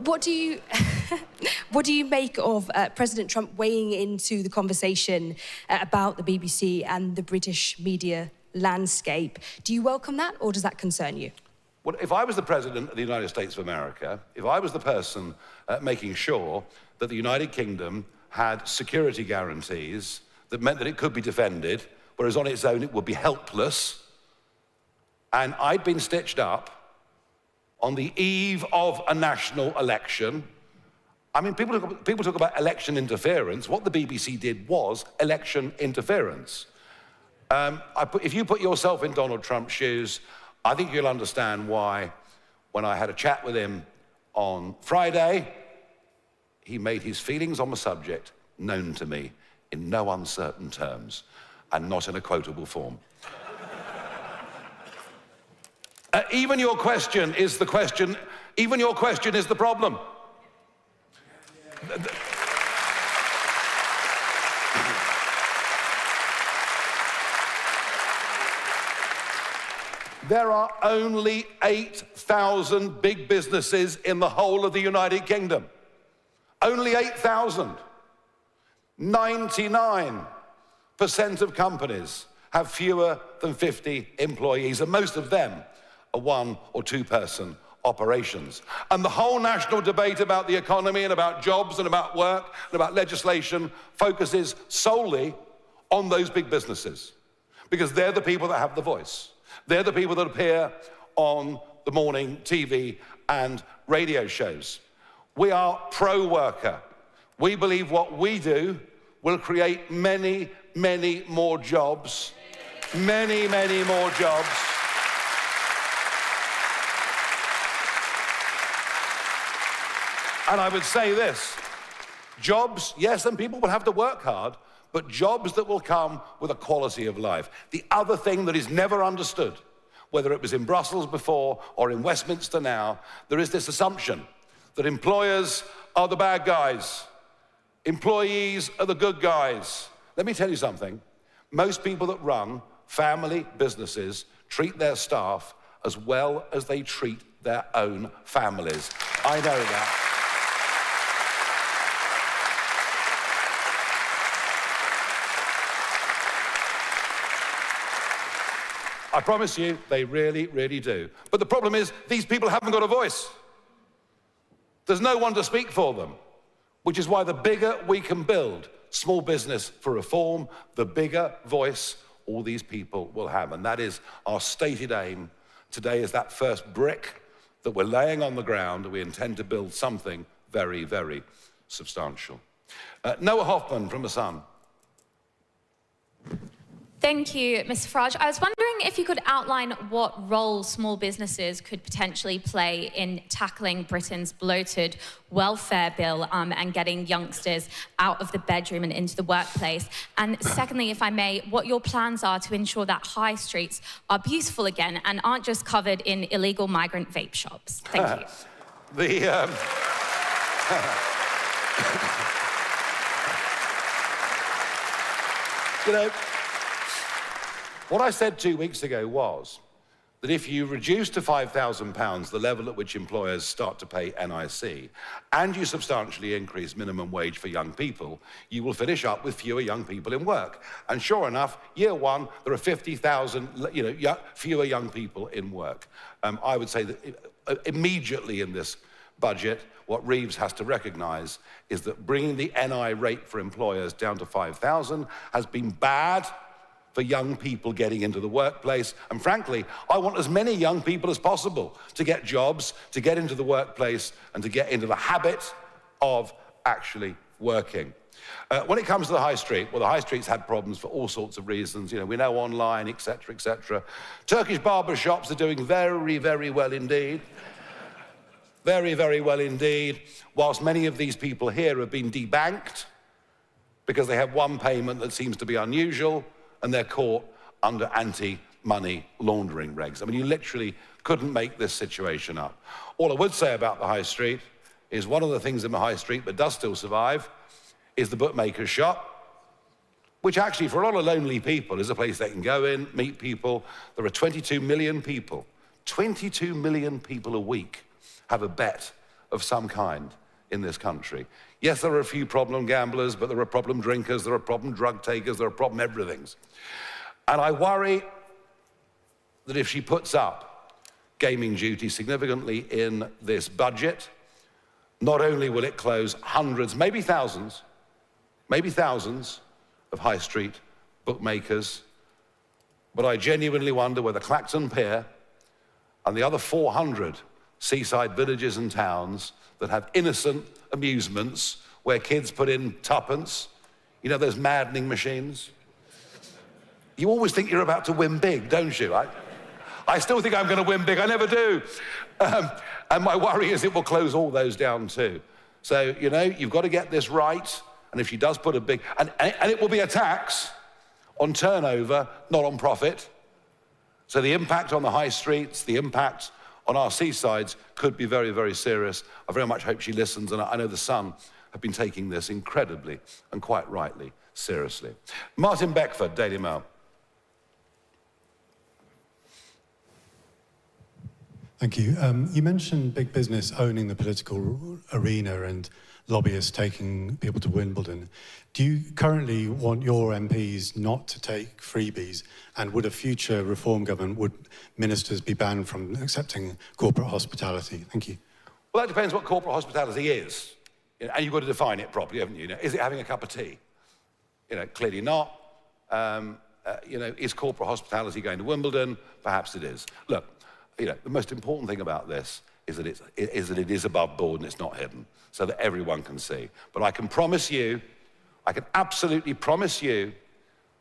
what do you make of President Trump weighing into the conversation about the BBC and the British media landscape? Do you welcome that, or does that concern you? Well, if I was the President of the United States of America, if I was the person making sure that the United Kingdom had security guarantees that meant that it could be defended, whereas on its own it would be helpless, and I'd been stitched up on the eve of a national election. I mean, people talk about election interference. What the BBC did was election interference. If you put yourself in Donald Trump's shoes, I think you'll understand why, when I had a chat with him on Friday, he made his feelings on the subject known to me in no uncertain terms and not in a quotable form. Even your question is the question, even your question is the problem. There are only 8,000 big businesses in the whole of the United Kingdom. Only 8,000. 99% of companies have fewer than 50 employees, and most of them are 1 or 2 person operations. And the whole national debate about the economy and about jobs and about work and about legislation focuses solely on those big businesses, because they're the people that have the voice. They're the people that appear on the morning TV and radio shows. We are pro-worker. We believe what we do will create many, many more jobs. Many, many more jobs. And I would say this, jobs, yes, and people will have to work hard, but jobs that will come with a quality of life. The other thing that is never understood, whether it was in Brussels before or in Westminster now, there is this assumption that employers are the bad guys, employees are the good guys. Let me tell you something. Most people that run family businesses treat their staff as well as they treat their own families. I know that. I promise you, they really, really do. But the problem is, these people haven't got a voice. There's no one to speak for them, which is why the bigger we can build small business for reform, the bigger voice all these people will have. And that is our stated aim. Today is that first brick that we're laying on the ground, and we intend to build something very, very substantial. Noah Hoffman from The Sun. Thank you, Mr. Farage. I was wondering if you could outline what role small businesses could potentially play in tackling Britain's bloated welfare bill and getting youngsters out of the bedroom and into the workplace. And secondly, if I may, what your plans are to ensure that high streets are beautiful again and aren't just covered in illegal migrant vape shops. Thank you. You know, what I said 2 weeks ago was that if you reduce to £5,000 the level at which employers start to pay NIC, and you substantially increase minimum wage for young people, you will finish up with fewer young people in work. And sure enough, year one, there are 50,000 fewer young people in work. I would say that immediately in this budget, what Reeves has to recognise is that bringing the NI rate for employers down to 5,000 has been bad for young people getting into the workplace. And frankly, I want as many young people as possible to get jobs, to get into the workplace, and to get into the habit of actually working. When it comes to the high street, well, the high street's had problems for all sorts of reasons. You know, we know online, etc., etc. Turkish barber shops are doing very, very well indeed. Very, very well indeed. Whilst many of these people here have been debanked because they have one payment that seems to be unusual, and they're caught under anti-money laundering regs. I mean, you literally couldn't make this situation up. All I would say about the high street is one of the things in the high street that does still survive is the bookmaker's shop, which actually for a lot of lonely people is a place they can go in, meet people. There are 22 million people, 22 million people a week have a bet of some kind in this country. Yes, there are a few problem gamblers, but there are problem drinkers, there are problem drug takers, there are problem everythings. And I worry that if she puts up gaming duty significantly in this budget, not only will it close hundreds, maybe thousands of high street bookmakers, but I genuinely wonder whether Clacton Pier and the other 400 seaside villages and towns that have innocent amusements where kids put in tuppence, you know, those maddening machines. You always think you're about to win big, don't you? I still think I'm going to win big. I never do. And my worry is it will close all those down too. So, you know, you've got to get this right. And if she does put a big... And it will be a tax on turnover, not on profit. So the impact on the high streets, the impact on our seasides could be very, very serious. I very much hope she listens, and I know The Sun have been taking this incredibly and quite rightly seriously. Martin Beckford, Daily Mail. Thank you. You mentioned big business owning the political arena and lobbyists taking people to Wimbledon. Do you currently want your MPs not to take freebies? And would a future reform government, would ministers be banned from accepting corporate hospitality? Thank you. Well, that depends what corporate hospitality is. You know, and you've got to define it properly, haven't you? You know, is it having a cup of tea? You know, clearly not. You know, is corporate hospitality going to Wimbledon? Perhaps it is. Look, you know, the most important thing about this is that it is above board and it's not hidden, so that everyone can see. But I can promise you, I can absolutely promise you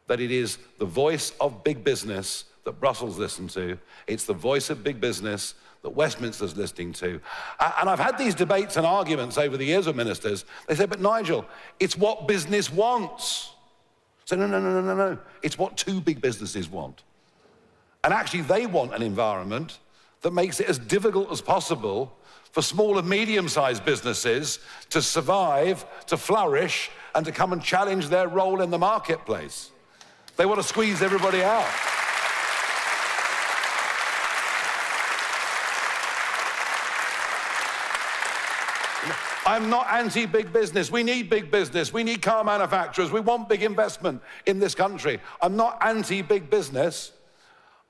that it is the voice of big business that Brussels listen to. It's the voice of big business that Westminster's listening to. And I've had these debates and arguments over the years with ministers. They say, but Nigel, it's what business wants. So no. It's what two big businesses want. And actually they want an environment that makes it as difficult as possible for small and medium-sized businesses to survive, to flourish, and to come and challenge their role in the marketplace. They want to squeeze everybody out. I'm not anti-big business. We need big business. We need car manufacturers. We want big investment in this country. I'm not anti-big business.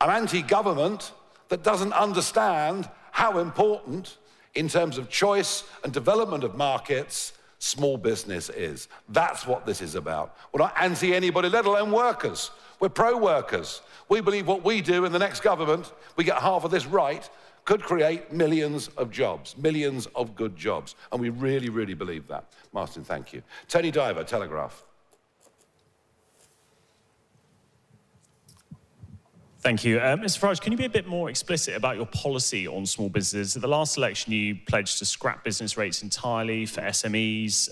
I'm anti-government that doesn't understand how important, in terms of choice and development of markets, small business is. That's what this is about. We're not anti anybody, let alone workers. We're pro-workers. We believe what we do in the next government, we get half of this right, could create millions of jobs, millions of good jobs. And we really, really believe that. Martin, thank you. Tony Diver, Telegraph. Thank you. Mr. Farage, can you be a bit more explicit about your policy on small businesses? At the last election, you pledged to scrap business rates entirely for SMEs.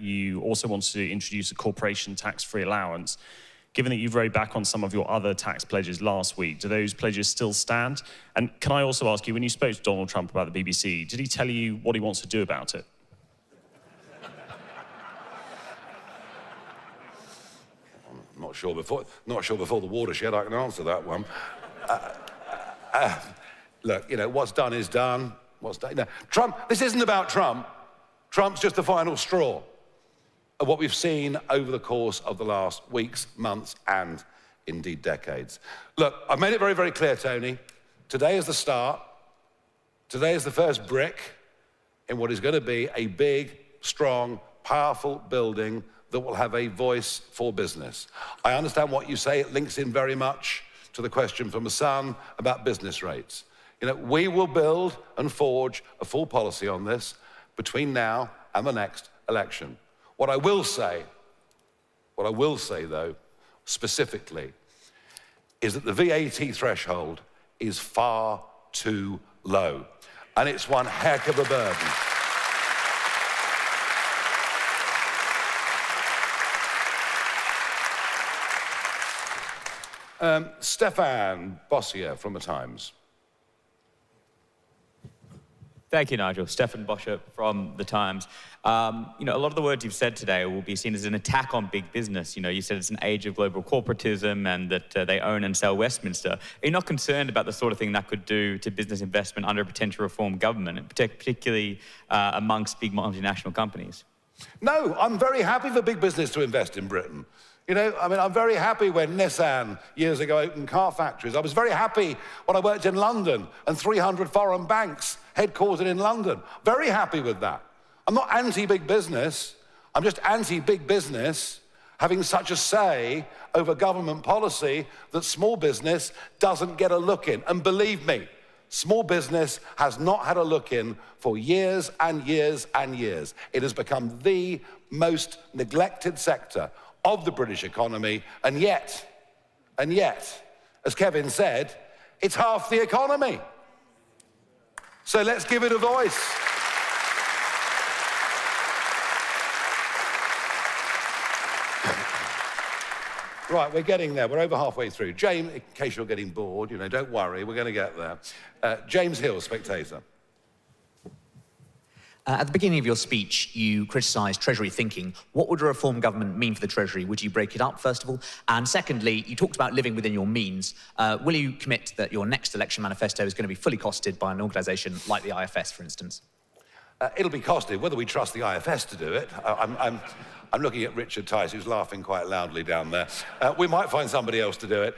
You also wanted to introduce a corporation tax-free allowance. Given that you've rowed back on some of your other tax pledges last week, do those pledges still stand? And can I also ask you, when you spoke to Donald Trump about the BBC, did he tell you what he wants to do about it? Not sure before the watershed I can answer that one. Look, you know, what's done is done. What's done? No, Trump, this isn't about Trump. Trump's just the final straw of what we've seen over the course of the last weeks, months, and indeed decades. Look, I've made it very, very clear, Tony. Today is the start. Today is the first brick in what is going to be a big, strong, powerful building that will have a voice for business. I understand what you say. It links in very much to the question from a son about business rates. You know, we will build and forge a full policy on this between now and the next election. What I will say though, specifically, is that the VAT threshold is far too low, and it's one heck of a burden. Stefan Bossier from The Times. Thank you, Nigel. Stefan Bossier from The Times. You know, a lot of the words you've said today will be seen as an attack on big business. You know, you said it's an age of global corporatism and that they own and sell Westminster. Are you not concerned about the sort of thing that could do to business investment under a potential reform government, particularly amongst big multinational companies? No, I'm very happy for big business to invest in Britain. You know, I mean, I'm very happy when Nissan years ago opened car factories. I was very happy when I worked in London and 300 foreign banks headquartered in London. Very happy with that. I'm not anti-big business. I'm just anti-big business having such a say over government policy that small business doesn't get a look in. And believe me, small business has not had a look in for years and years and years. It has become the most neglected sector of the British economy, and yet, as Kevin said, it's half the economy. So let's give it a voice. Right, we're getting there. We're over halfway through. James, in case you're getting bored, you know, don't worry, we're going to get there. James Hill, Spectator. At the beginning of your speech, you criticised Treasury thinking. What would a reform government mean for the Treasury? Would you break it up, first of all? And secondly, you talked about living within your means. Will you commit that your next election manifesto is going to be fully costed by an organisation like the IFS, for instance? It'll be costed, whether we trust the IFS to do it. I'm looking at Richard Tice, who's laughing quite loudly down there. We might find somebody else to do it.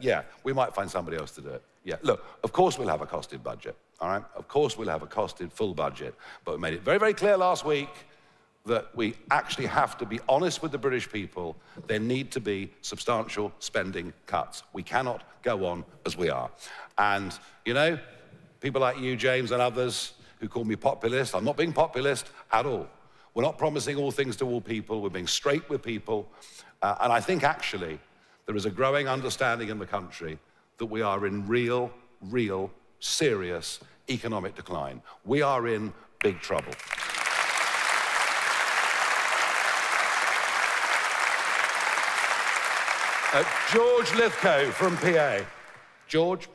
Yeah, we might find somebody else to do it. Yeah, look, of course we'll have a costed budget, all right? Of course we'll have a costed full budget, but we made it very, very clear last week that we actually have to be honest with the British people. There need to be substantial spending cuts. We cannot go on as we are. And, you know, people like you, James, and others who call me populist, I'm not being populist at all. We're not promising all things to all people. We're being straight with people. And I think, actually, there is a growing understanding in the country that we are in real, serious economic decline. We are in big trouble. George Lithgow from PA. George?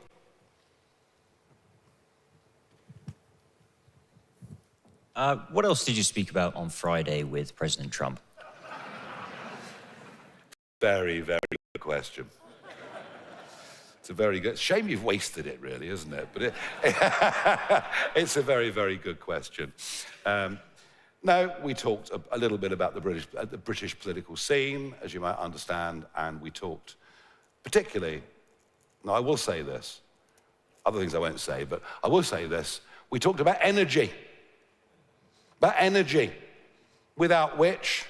What else did you speak about on Friday with President Trump? Very, very good question. It's a very good... Shame you've wasted it, really, isn't it? But it's a very, very good question. No, we talked a little bit about the British political scene, as you might understand, and we talked particularly... Now, I will say this. Other things I won't say, but I will say this. We talked about energy. About energy, without which,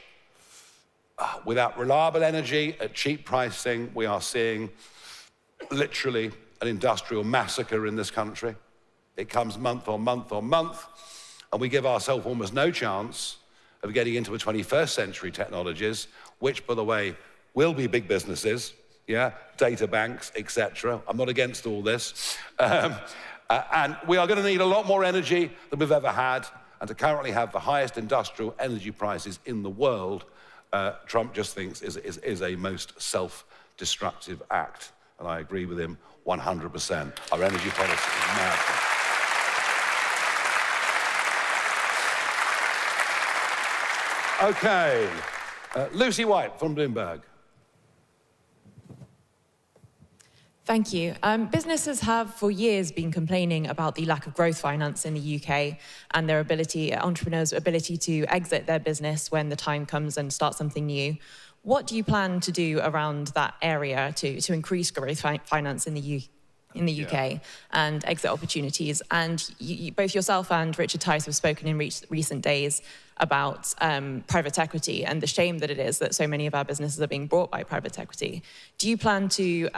without reliable energy at cheap pricing, we are seeing literally an industrial massacre in this country. It comes month on month on month, and we give ourselves almost no chance of getting into the 21st century technologies, which, by the way, will be big businesses, yeah, data banks, etc. I'm not against all this. And we are going to need a lot more energy than we've ever had. And to currently have the highest industrial energy prices in the world, Trump just thinks is a most self-destructive act. And I agree with him 100%. Our energy policy is mad. Okay, Lucy White from Bloomberg. Thank you. Businesses have for years been complaining about the lack of growth finance in the UK and their entrepreneurs' ability to exit their business when the time comes and start something new. What do you plan to do around that area to increase growth finance in the UK and exit opportunities? And both yourself and Richard Tice have spoken in recent days about private equity and the shame that it is that so many of our businesses are being bought by private equity. Do you plan to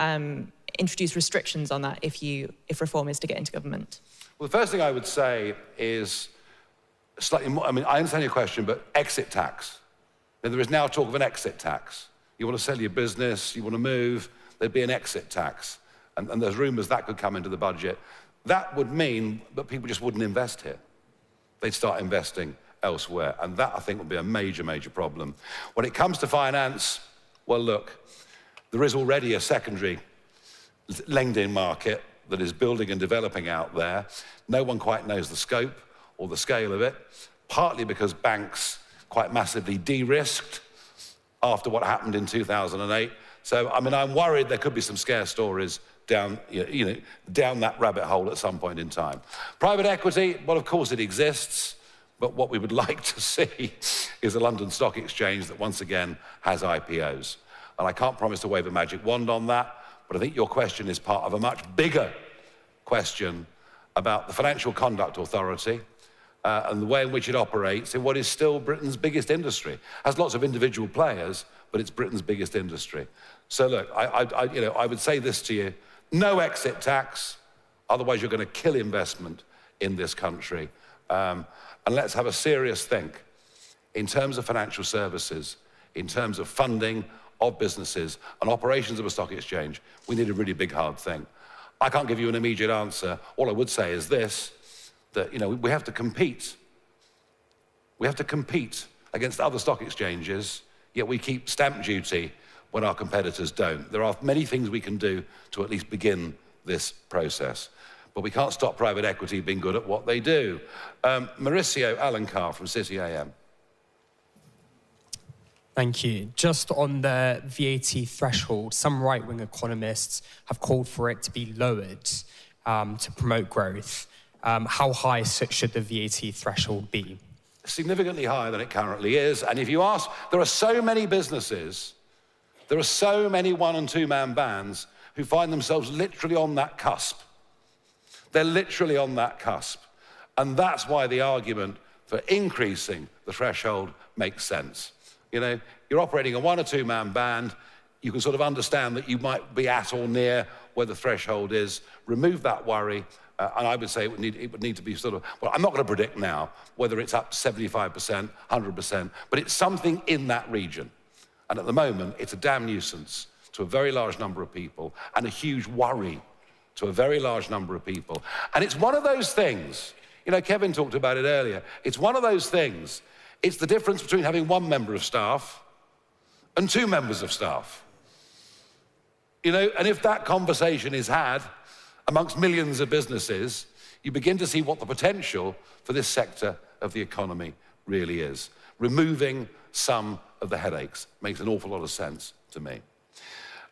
introduce restrictions on that if reform is to get into government? Well, the first thing I would say is slightly more, I mean, I understand your question, but exit tax. There is now talk of an exit tax. You want to sell your business, you want to move, there'd be an exit tax. And there's rumours that could come into the budget. That would mean that people just wouldn't invest here. They'd start investing elsewhere. And that, I think, would be a major, major problem. When it comes to finance, well, look, there is already a secondary lending market that is building and developing out there. No one quite knows the scope or the scale of it, partly because banks quite massively de-risked after what happened in 2008. So, I mean, I'm worried there could be some scare stories down, down that rabbit hole at some point in time. Private equity, well, of course it exists, but what we would like to see is a London Stock Exchange that once again has IPOs. And I can't promise to wave a magic wand on that, but I think your question is part of a much bigger question about the Financial Conduct Authority and the way in which it operates in what is still Britain's biggest industry. It has lots of individual players, but it's Britain's biggest industry. So look, I would say this to you, no exit tax, otherwise you're going to kill investment in this country. And let's have a serious think in terms of financial services, in terms of funding of businesses and operations of a stock exchange. We need a really big, hard thing. I can't give you an immediate answer. All I would say is this, that we have to compete. We have to compete against other stock exchanges, yet we keep stamp duty when our competitors don't. There are many things we can do to at least begin this process. but we can't stop private equity being good at what they do. Mauricio Alencar from City AM. Thank you. Just on the VAT threshold, some right-wing economists have called for it to be lowered to promote growth. How high should the VAT threshold be? Significantly higher than it currently is. And if you ask, there are so many businesses, there are so many one- and two-man bands who find themselves literally on that cusp. They're literally on that cusp. And that's why the argument for increasing the threshold makes sense. You know, you're operating a one- or two-man band, you can sort of understand that you might be at or near where the threshold is. Remove that worry, and I would say it would need to be sort of, well, I'm not going to predict now whether it's up 75%, 100%, but it's something in that region. And at the moment, it's a damn nuisance to a very large number of people and a huge worry to a very large number of people. And it's one of those things, you know, Kevin talked about it earlier, it's one of those things, it's the difference between having one member of staff and two members of staff. You know, and if that conversation is had amongst millions of businesses, you begin to see what the potential for this sector of the economy really is. Removing some of the headaches makes an awful lot of sense to me.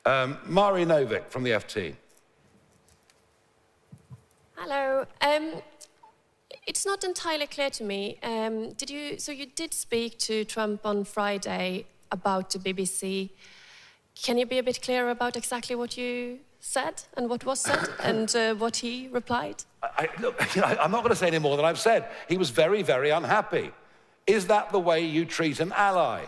Mari Novick from the FT. Hello. It's not entirely clear to me. So you did speak to Trump on Friday about the BBC. Can you be a bit clearer about exactly what you said and what was said and what he replied? Look, I'm not going to say any more than I've said. He was very, very unhappy. Is that the way you treat an ally?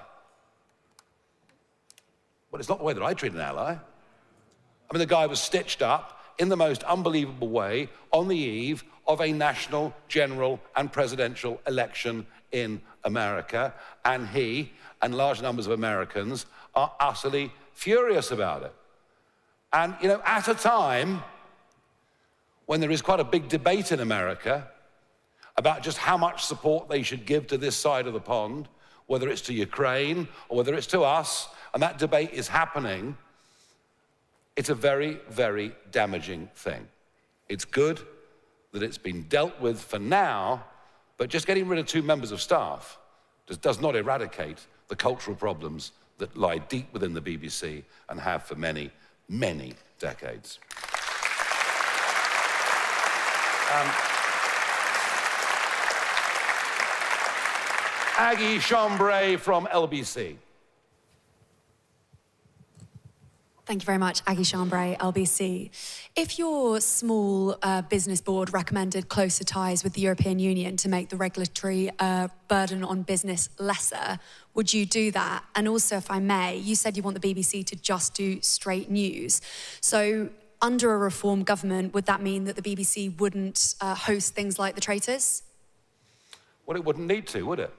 Well, it's not the way that I treat an ally. I mean, the guy was stitched up in the most unbelievable way on the eve of a national, general, and presidential election in America, and he and large numbers of Americans are utterly furious about it. And, you know, at a time when there is quite a big debate in America about just how much support they should give to this side of the pond, whether it's to Ukraine or whether it's to us, and that debate is happening, it's a very, very damaging thing. It's good that it's been dealt with for now, but just getting rid of two members of staff does not eradicate the cultural problems that lie deep within the BBC and have for many, many decades. Aggie Chambray from LBC. Thank you very much, Aggie Chambray, LBC. If your small business board recommended closer ties with the European Union to make the regulatory burden on business lesser, would you do that? And also, if I may, you said you want the BBC to just do straight news. So under a reform government, would that mean that the BBC wouldn't host things like The Traitors? Well, it wouldn't need to, would it?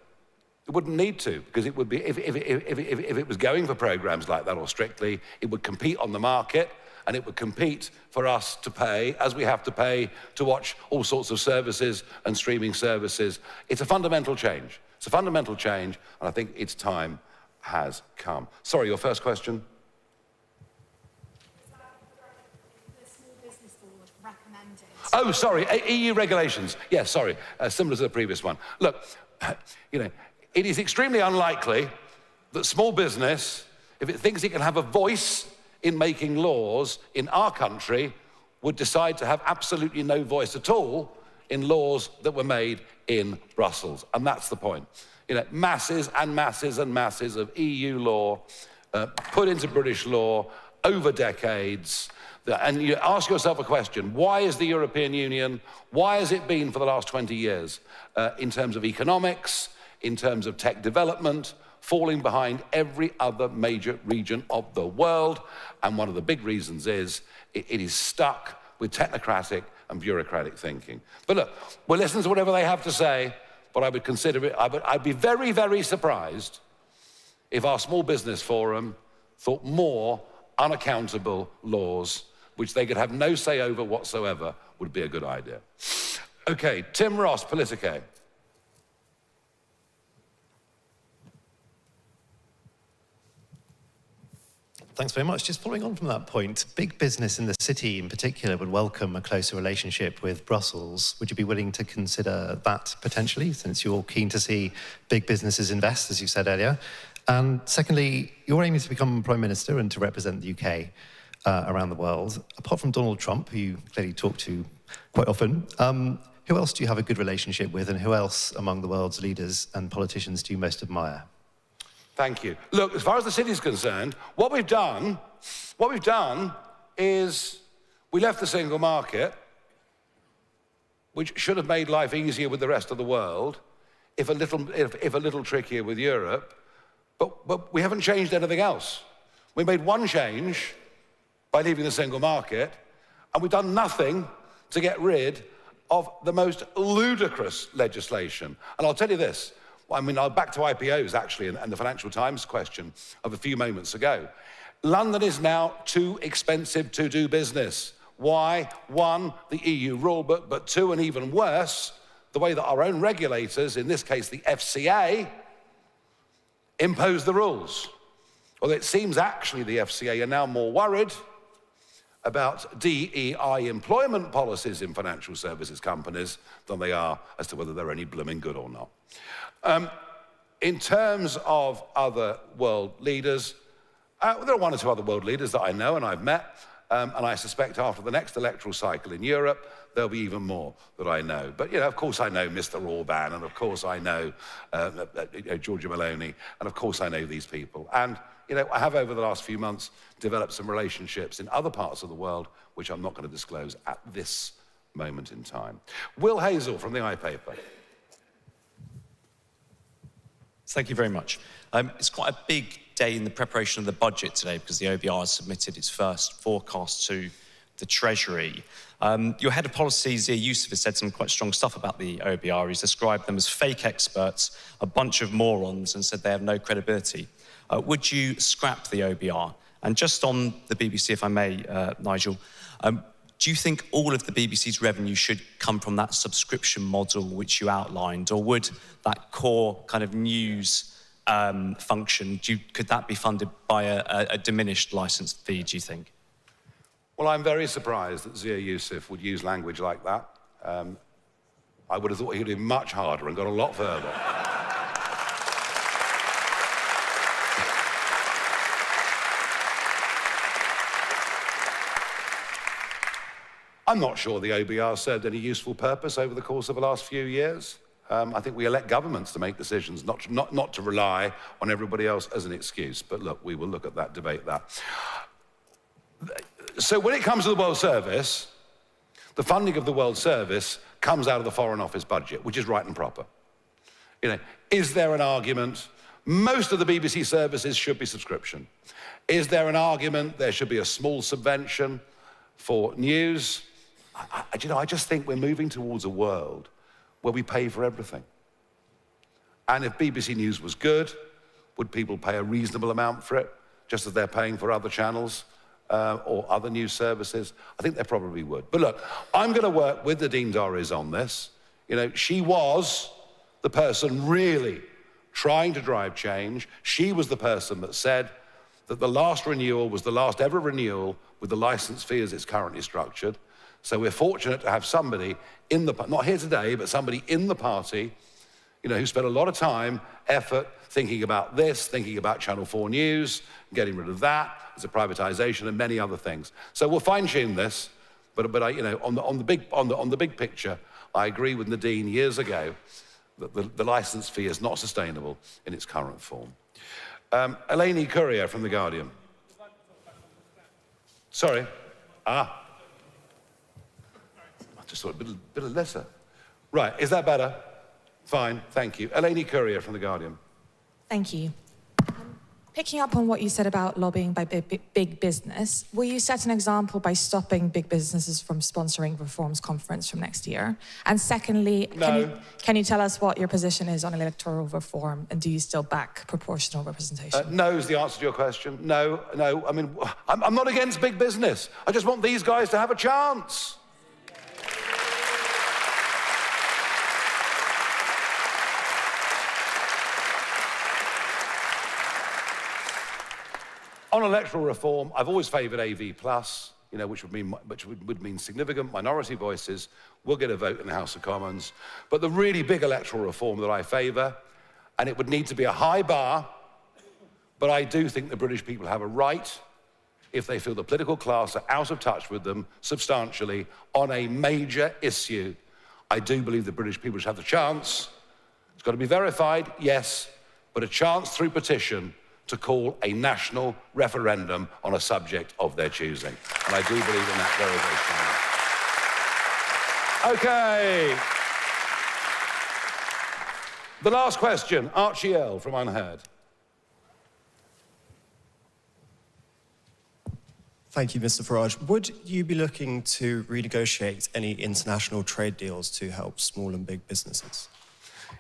It wouldn't need to, because it would be, if it was going for programs like that or Strictly, it would compete on the market and it would compete for us to pay, as we have to pay to watch all sorts of services and streaming services. It's a fundamental change. It's a fundamental change, and I think its time has come. Sorry, your first question? Oh, sorry, EU regulations. Yes, sorry, similar to the previous one. Look, you know, it is extremely unlikely that small business, if it thinks it can have a voice in making laws in our country, would decide to have absolutely no voice at all in laws that were made in Brussels. And that's the point. You know, masses and masses and masses of EU law put into British law over decades. And you ask yourself a question, why is the European Union, why has it been for the last 20 years, in terms of economics, in terms of tech development, falling behind every other major region of the world? And one of the big reasons is it is stuck with technocratic and bureaucratic thinking. But look, we'll listen to whatever they have to say, but I would consider it, I'd be very, very surprised if our small business forum thought more unaccountable laws, which they could have no say over whatsoever, would be a good idea. Okay, Tim Ross, Politico. Thanks very much. Just following on from that point, big business in the city in particular would welcome a closer relationship with Brussels. Would you be willing to consider that potentially, since you're keen to see big businesses invest, as you said earlier? And secondly, you're aiming to become Prime Minister and to represent the UK around the world. Apart from Donald Trump, who you clearly talk to quite often, who else do you have a good relationship with, and who else among the world's leaders and politicians do you most admire? Thank you. Look, as far as the city's concerned, what we've done is we left the single market, which should have made life easier with the rest of the world, if a little trickier with Europe, but we haven't changed anything else. We made one change by leaving the single market, and we've done nothing to get rid of the most ludicrous legislation. And I'll tell you this, I mean, I'll back to IPOs, actually, and the Financial Times question of a few moments ago. London is now too expensive to do business. Why? One, the EU rulebook, but two, and even worse, the way that our own regulators, in this case the FCA, impose the rules. Well, it seems actually the FCA are now more worried about DEI employment policies in financial services companies than they are as to whether they're any blooming good or not. In terms of other world leaders, there are one or two other world leaders that I know and I've met, and I suspect after the next electoral cycle in Europe, there'll be even more that I know. But, you know, of course I know Mr. Orban, and of course I know Giorgia Meloni, and of course I know these people. And, you know, I have over the last few months developed some relationships in other parts of the world, which I'm not going to disclose at this moment in time. Will Hazel from the iPaper. Thank you very much. It's quite a big day in the preparation of the budget today because the OBR has submitted its first forecast to the Treasury. Your head of policy, Zia Youssef, has said some quite strong stuff about the OBR. He's described them as fake experts, a bunch of morons, and said they have no credibility. Would you scrap the OBR? And just on the BBC, if I may, Nigel, do you think all of the BBC's revenue should come from that subscription model which you outlined, or would that core kind of news function, could that be funded by a diminished licence fee, do you think? Well, I'm very surprised that Zia Youssef would use language like that. I would have thought he'd been much harder and gone a lot further. I'm not sure the OBR served any useful purpose over the course of the last few years. I think we elect governments to make decisions, not to rely on everybody else as an excuse. But look, we will look at that, debate that. So when it comes to the World Service, the funding of the World Service comes out of the Foreign Office budget, which is right and proper. You know, is there an argument? Most of the BBC services should be subscription. Is there an argument there should be a small subvention for news? I just think we're moving towards a world where we pay for everything. And if BBC News was good, would people pay a reasonable amount for it, just as they're paying for other channels or other news services? I think they probably would. But look, I'm going to work with Nadine Dorries on this. You know, she was the person really trying to drive change. She was the person that said that the last renewal was the last ever renewal with the licence fee as it's currently structured. So we're fortunate to have somebody in the, not here today, but somebody in the party, you know, who spent a lot of time, effort, thinking about this, thinking about Channel 4 News, getting rid of that as a privatisation and many other things. So we'll fine-tune this, but I, you know, on the big picture, I agree with Nadine years ago that the licence fee is not sustainable in its current form. Eleni Courier from The Guardian. Sorry. I just thought a bit of lesser. Right, is that better? Fine, thank you. Eleni Courier from The Guardian. Thank you. Picking up on what you said about lobbying by big business, will you set an example by stopping big businesses from sponsoring Reform's conference from next year? And secondly, can you tell us what your position is on electoral reform, and do you still back proportional representation? No is the answer to your question. No. I mean, I'm not against big business. I just want these guys to have a chance. On electoral reform, I've always favoured AV+, which would mean significant minority voices will get a vote in the House of Commons. But the really big electoral reform that I favour, and it would need to be a high bar, but I do think the British people have a right, if they feel the political class are out of touch with them substantially on a major issue. I do believe the British people should have the chance. It's got to be verified, yes, but a chance through petition to call a national referendum on a subject of their choosing. And I do believe in that very, very strongly. Okay. The last question, Archie Earl from Unheard. Thank you, Mr. Farage. Would you be looking to renegotiate any international trade deals to help small and big businesses?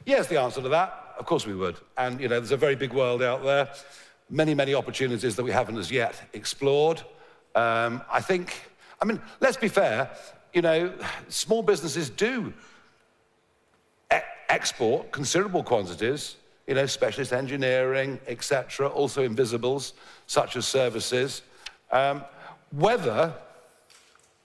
Yes, the answer to that, of course we would. And, there's a very big world out there, many, many opportunities that we haven't as yet explored. Let's be fair, small businesses do export considerable quantities, specialist engineering, etc., also invisibles, such as services. Whether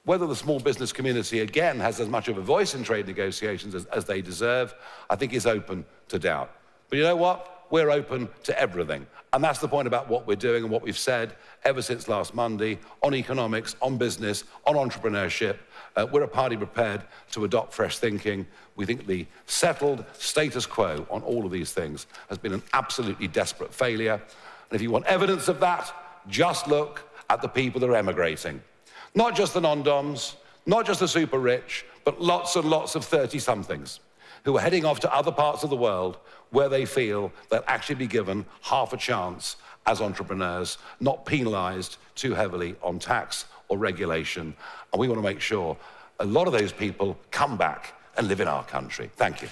the small business community, again, has as much of a voice in trade negotiations as they deserve, I think is open to doubt. But you know what? We're open to everything. And that's the point about what we're doing and what we've said ever since last Monday on economics, on business, on entrepreneurship. We're a party prepared to adopt fresh thinking. We think the settled status quo on all of these things has been an absolutely desperate failure. And if you want evidence of that, just look at the people that are emigrating. Not just the non-doms, not just the super rich, but lots and lots of 30-somethings who are heading off to other parts of the world where they feel they'll actually be given half a chance as entrepreneurs, not penalised too heavily on tax or regulation. And we want to make sure a lot of those people come back and live in our country. Thank you.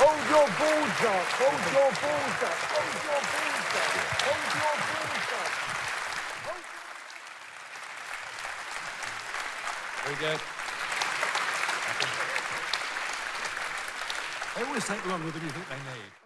Hold your balls up. Hold your balls up. Hold your balls up. Hold your balls up. Very good. They always take longer than you think they need.